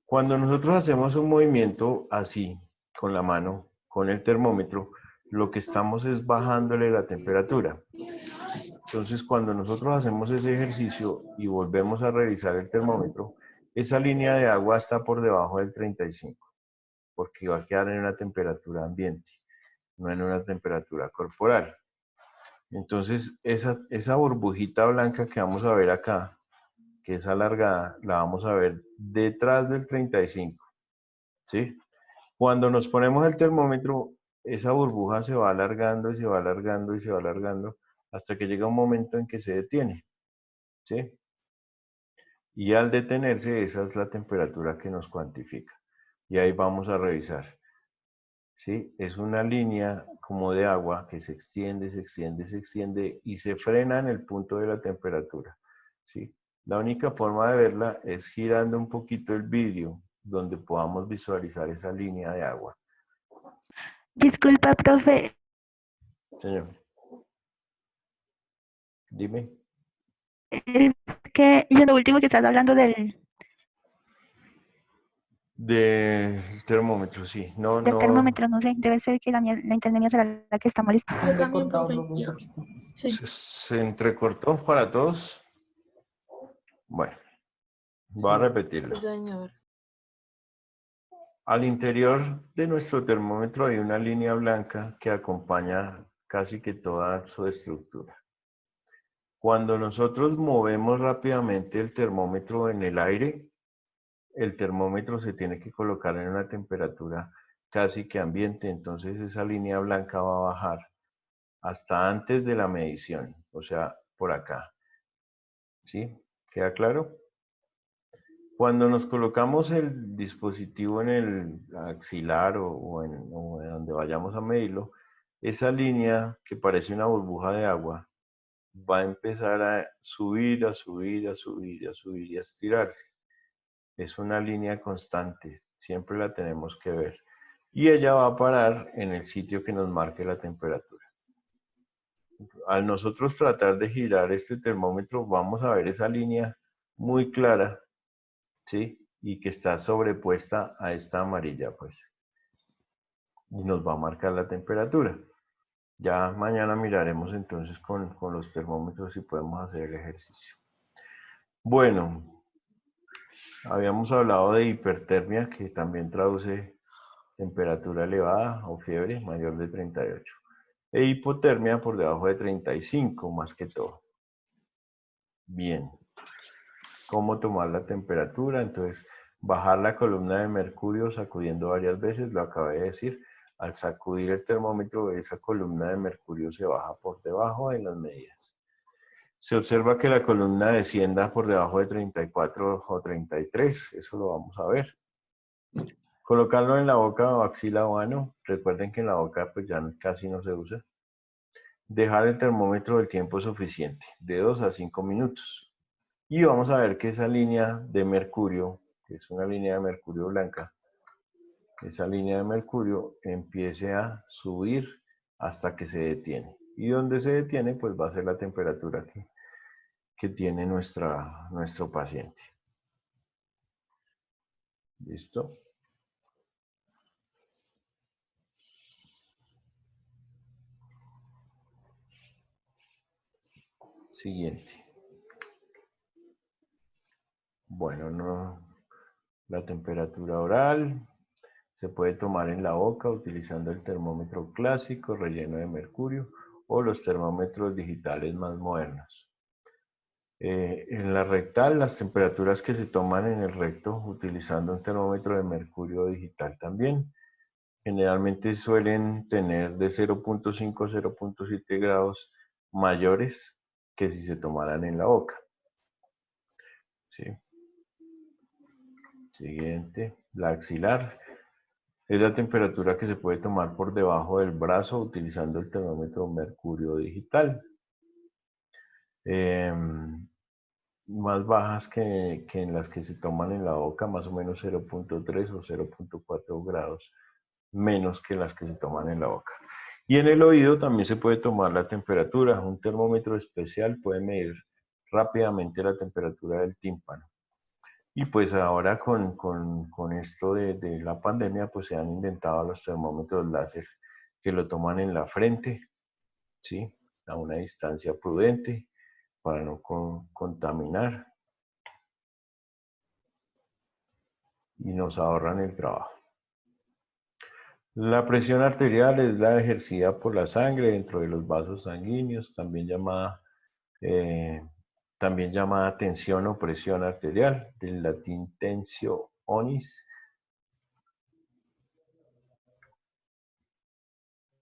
A: Cuando nosotros hacemos un movimiento así, con la mano, con el termómetro, lo que estamos es bajándole la temperatura. Entonces, cuando nosotros hacemos ese ejercicio y volvemos a revisar el termómetro, esa línea de agua está por debajo del 35, porque va a quedar en una temperatura ambiente, no en una temperatura corporal. Entonces, esa burbujita blanca que vamos a ver acá, que es alargada, la vamos a ver detrás del 35, ¿sí? Cuando nos ponemos el termómetro, esa burbuja se va alargando y se va alargando y se va alargando hasta que llega un momento en que se detiene, ¿sí? Y al detenerse, esa es la temperatura que nos cuantifica. Y ahí vamos a revisar, ¿sí? Es una línea como de agua que se extiende, se extiende, se extiende y se frena en el punto de la temperatura, ¿sí? La única forma de verla es girando un poquito el vidrio donde podamos visualizar esa línea de agua.
H: Disculpa, profe.
A: Señor, dime.
H: Es que yo lo último que estás hablando del
A: Del termómetro, sí. No,
H: termómetro, no sé, debe ser que la internet mía será la que está molesta.
C: Yo también, profe, un poquito.
A: se entrecortó para todos. Bueno, voy a
D: Sí,
A: repetirlo.
D: señor.
A: Al interior de nuestro termómetro hay una línea blanca que acompaña casi que toda su estructura. Cuando nosotros movemos rápidamente el termómetro en el aire, el termómetro se tiene que colocar en una temperatura casi que ambiente, entonces esa línea blanca va a bajar hasta antes de la medición, o sea, por acá. ¿Sí? ¿Queda claro? Cuando nos colocamos el dispositivo en el axilar o en donde vayamos a medirlo, esa línea que parece una burbuja de agua va a empezar a subir, a subir, a subir, a subir y a estirarse. Es una línea constante, siempre la tenemos que ver. Y ella va a parar en el sitio que nos marque la temperatura. Al nosotros tratar de girar este termómetro, vamos a ver esa línea muy clara, ¿sí? Y que está sobrepuesta a esta amarilla, pues. Y nos va a marcar la temperatura. Ya mañana miraremos entonces con los termómetros si podemos hacer el ejercicio. Bueno, habíamos hablado de hipertermia, que también traduce temperatura elevada o fiebre mayor de 38. E hipotermia por debajo de 35, más que todo. Bien. ¿Cómo tomar la temperatura? Entonces, bajar la columna de mercurio sacudiendo varias veces, lo acabé de decir. Al sacudir el termómetro, esa columna de mercurio se baja por debajo de las medidas. Se observa que la columna descienda por debajo de 34 o 33, eso lo vamos a ver. Colocarlo en la boca o axila o ano, recuerden que en la boca pues ya casi no se usa. Dejar el termómetro el tiempo suficiente, de 2 a 5 minutos. Y vamos a ver que esa línea de mercurio, que es una línea de mercurio blanca, esa línea de mercurio empiece a subir hasta que se detiene. Y donde se detiene, pues va a ser la temperatura que tiene nuestro paciente. ¿Listo? Siguiente. Bueno, la temperatura oral se puede tomar en la boca utilizando el termómetro clásico relleno de mercurio o los termómetros digitales más modernos. En la rectal, las temperaturas que se toman en el recto utilizando un termómetro de mercurio digital también, generalmente suelen tener de 0.5 a 0.7 grados mayores que si se tomaran en la boca. ¿Sí? Siguiente, la axilar. Es la temperatura que se puede tomar por debajo del brazo utilizando el termómetro mercurio digital. Más bajas que en las que se toman en la boca, más o menos 0.3 o 0.4 grados menos que las que se toman en la boca. Y en el oído también se puede tomar la temperatura. Un termómetro especial puede medir rápidamente la temperatura del tímpano. Y pues ahora con esto de la pandemia, pues se han inventado los termómetros láser que lo toman en la frente, ¿sí? A una distancia prudente para no contaminar y nos ahorran el trabajo. La presión arterial es la ejercida por la sangre dentro de los vasos sanguíneos, también llamada tensión o presión arterial, del latín tensio onis.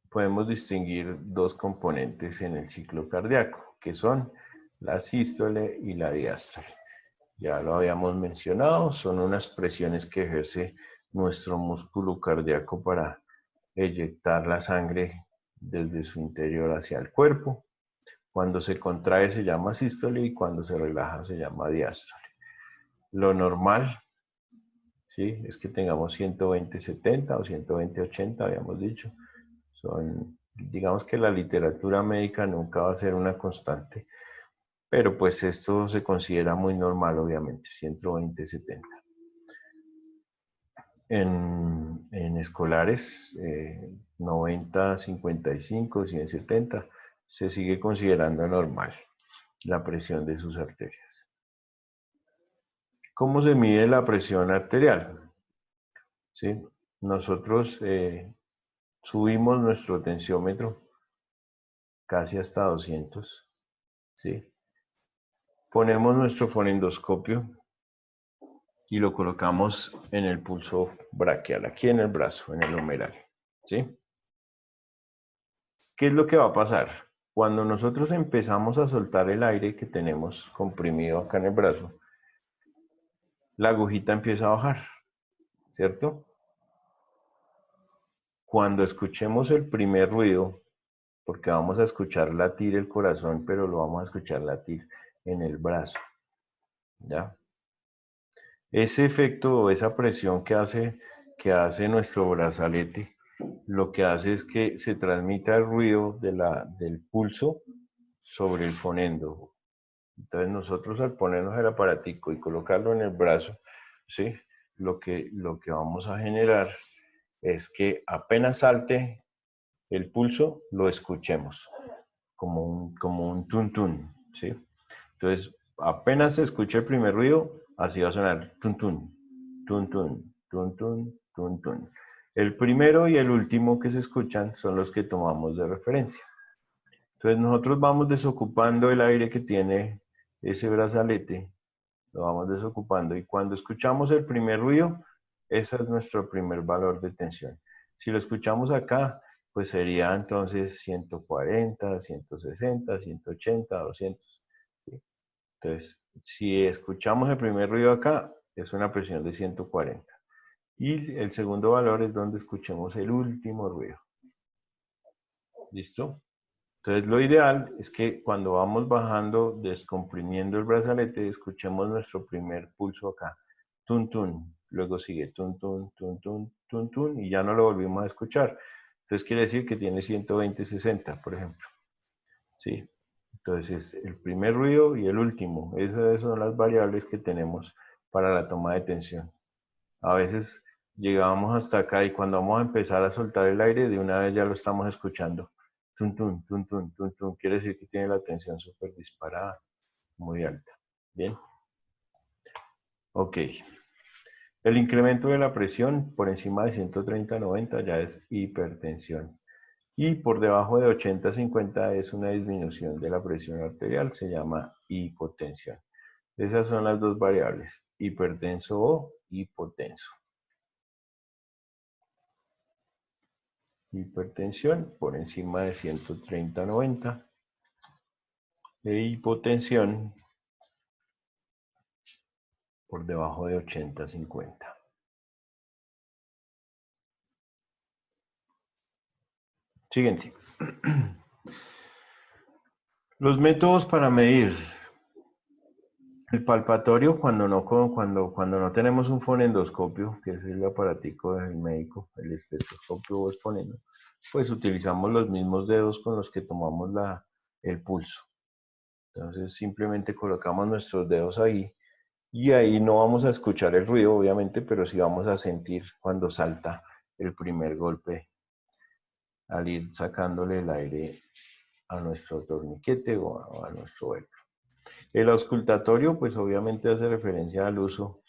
A: Podemos distinguir dos componentes en el ciclo cardíaco, que son la sístole y la diástole. Ya lo habíamos mencionado, son unas presiones que ejerce nuestro músculo cardíaco para eyectar la sangre desde su interior hacia el cuerpo. Cuando se contrae se llama sístole y cuando se relaja se llama diástole. Lo normal, ¿sí?, es que tengamos 120-70 o 120-80, habíamos dicho. Digamos que la literatura médica nunca va a ser una constante, pero pues esto se considera muy normal, obviamente, 120-70. En escolares, 90-55, 100-70, se sigue considerando normal la presión de sus arterias. ¿Cómo se mide la presión arterial? ¿Sí? Nosotros subimos nuestro tensiómetro casi hasta 200, ¿sí? Ponemos nuestro fonendoscopio y lo colocamos en el pulso braquial, aquí en el brazo, en el humeral, ¿sí? ¿Qué es lo que va a pasar? Cuando nosotros empezamos a soltar el aire que tenemos comprimido acá en el brazo, la agujita empieza a bajar, ¿cierto? Cuando escuchemos el primer ruido, porque vamos a escuchar latir el corazón, pero lo vamos a escuchar latir en el brazo, ¿ya? Ese efecto o esa presión que hace nuestro brazalete, lo que hace es que se transmita el ruido del pulso sobre el fonendo. Entonces nosotros al ponernos el aparatico y colocarlo en el brazo, ¿sí?, lo que vamos a generar es que apenas salte el pulso, lo escuchemos como un tun-tun, ¿sí? Entonces, apenas se escucha el primer ruido, así va a sonar tun-tun, tun-tun, tun-tun, tun-tun. El primero y el último que se escuchan son los que tomamos de referencia. Entonces, nosotros vamos desocupando el aire que tiene ese brazalete, lo vamos desocupando, y cuando escuchamos el primer ruido, ese es nuestro primer valor de tensión. Si lo escuchamos acá, pues sería entonces 140, 160, 180, 200. ¿Sí? Entonces, si escuchamos el primer ruido acá, es una presión de 140. Y el segundo valor es donde escuchemos el último ruido. ¿Listo? Entonces, lo ideal es que cuando vamos bajando, descomprimiendo el brazalete, escuchemos nuestro primer pulso acá. Tun, tun. Luego sigue tun, tun, tun, tun, tun, tun, y ya no lo volvimos a escuchar. Entonces, quiere decir que tiene 120-60, por ejemplo. ¿Sí? Entonces, el primer ruido y el último. Esas son las variables que tenemos para la toma de tensión. A veces llegábamos hasta acá y cuando vamos a empezar a soltar el aire, de una vez ya lo estamos escuchando. tun, tun, tun, tun, tun, tun. Quiere decir que tiene la tensión súper disparada, muy alta. Bien. Ok. El incremento de la presión por encima de 130/90 ya es hipertensión. Y por debajo de 80/50 es una disminución de la presión arterial, se llama hipotensión. Esas son las dos variables, hipertenso o hipotenso. Hipertensión por encima de 130/90 e hipotensión por debajo de 80/50. Siguiente. Los métodos para medir el palpatorio cuando no tenemos un fonendoscopio, que es el aparatico del médico, el estetoscopio o exponendo, pues utilizamos los mismos dedos con los que tomamos el pulso. Entonces simplemente colocamos nuestros dedos ahí y ahí no vamos a escuchar el ruido, obviamente, pero sí vamos a sentir cuando salta el primer golpe al ir sacándole el aire a nuestro torniquete o a nuestro velcro. El auscultatorio, pues obviamente hace referencia al uso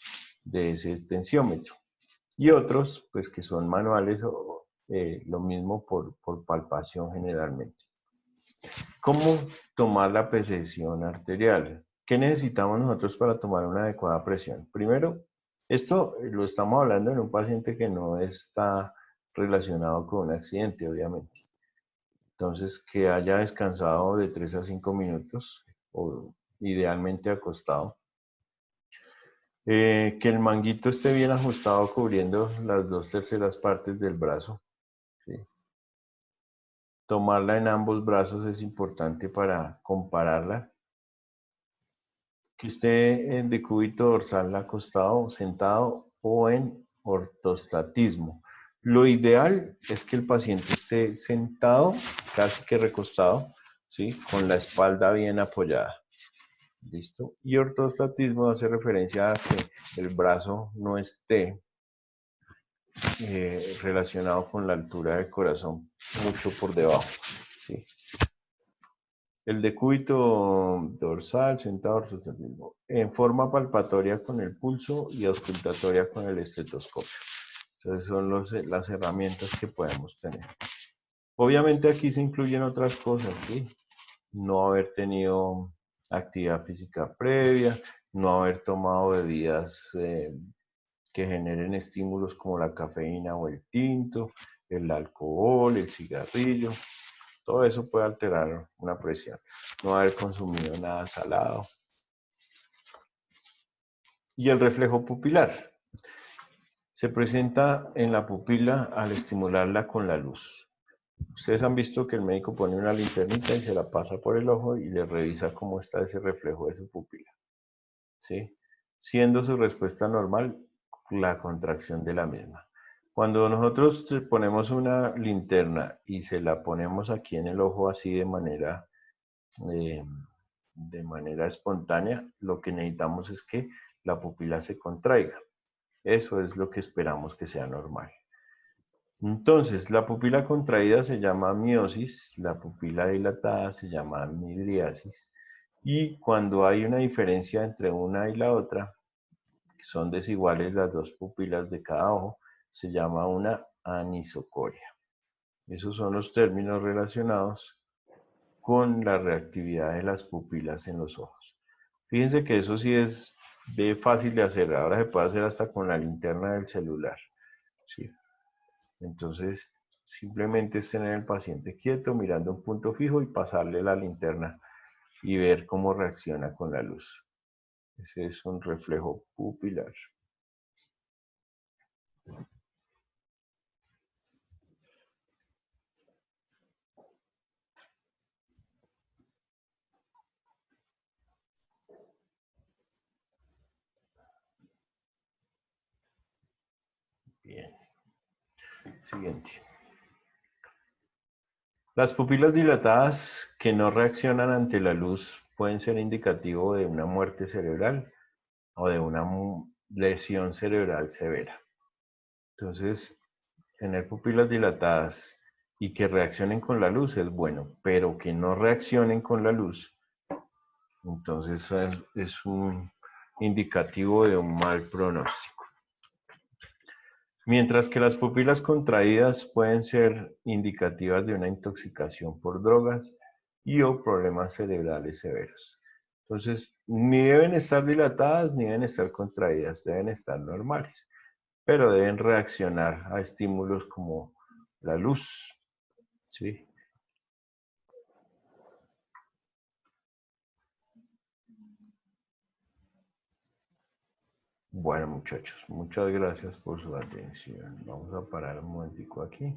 A: de ese tensiómetro. Y otros, pues que son manuales o lo mismo por palpación generalmente. ¿Cómo tomar la presión arterial? ¿Qué necesitamos nosotros para tomar una adecuada presión? Primero, esto lo estamos hablando en un paciente que no está relacionado con un accidente, obviamente. Entonces, que haya descansado de 3 a 5 minutos, o idealmente acostado. Que el manguito esté bien ajustado cubriendo las 2/3 partes del brazo. ¿Sí? Tomarla en ambos brazos es importante para compararla. Que esté en decúbito dorsal acostado, sentado o en ortostatismo. Lo ideal es que el paciente esté sentado, casi que recostado, ¿sí? Con la espalda bien apoyada. ¿Listo? Y ortostatismo hace referencia a que el brazo no esté relacionado con la altura del corazón, mucho por debajo. ¿Sí? El decúbito dorsal, sentado, ortostatismo, en forma palpatoria con el pulso y auscultatoria con el estetoscopio. Entonces son las herramientas que podemos tener. Obviamente aquí se incluyen otras cosas, ¿sí? No haber tenido actividad física previa, no haber tomado bebidas que generen estímulos como la cafeína o el tinto, el alcohol, el cigarrillo. Todo eso puede alterar una presión. No haber consumido nada salado. Y el reflejo pupilar. Se presenta en la pupila al estimularla con la luz. Ustedes han visto que el médico pone una linternita y se la pasa por el ojo y le revisa cómo está ese reflejo de su pupila. ¿Sí? Siendo su respuesta normal la contracción de la misma. Cuando nosotros ponemos una linterna y se la ponemos aquí en el ojo así de manera espontánea, lo que necesitamos es que la pupila se contraiga. Eso es lo que esperamos que sea normal. Entonces, la pupila contraída se llama miosis, la pupila dilatada se llama midriasis, y cuando hay una diferencia entre una y la otra, que son desiguales las dos pupilas de cada ojo, se llama una anisocoria. Esos son los términos relacionados con la reactividad de las pupilas en los ojos. Fíjense que eso sí es fácil de hacer, ahora se puede hacer hasta con la linterna del celular. ¿Sí? Entonces, simplemente es tener al paciente quieto, mirando un punto fijo y pasarle la linterna y ver cómo reacciona con la luz. Ese es un reflejo pupilar. Bien. Siguiente. Las pupilas dilatadas que no reaccionan ante la luz pueden ser indicativo de una muerte cerebral o de una lesión cerebral severa. Entonces, tener pupilas dilatadas y que reaccionen con la luz es bueno, pero que no reaccionen con la luz, entonces es un indicativo de un mal pronóstico. Mientras que las pupilas contraídas pueden ser indicativas de una intoxicación por drogas y o problemas cerebrales severos. Entonces, ni deben estar dilatadas ni deben estar contraídas, deben estar normales, pero deben reaccionar a estímulos como la luz, ¿sí? Bueno, muchachos, muchas gracias por su atención. Vamos a parar un momentico aquí.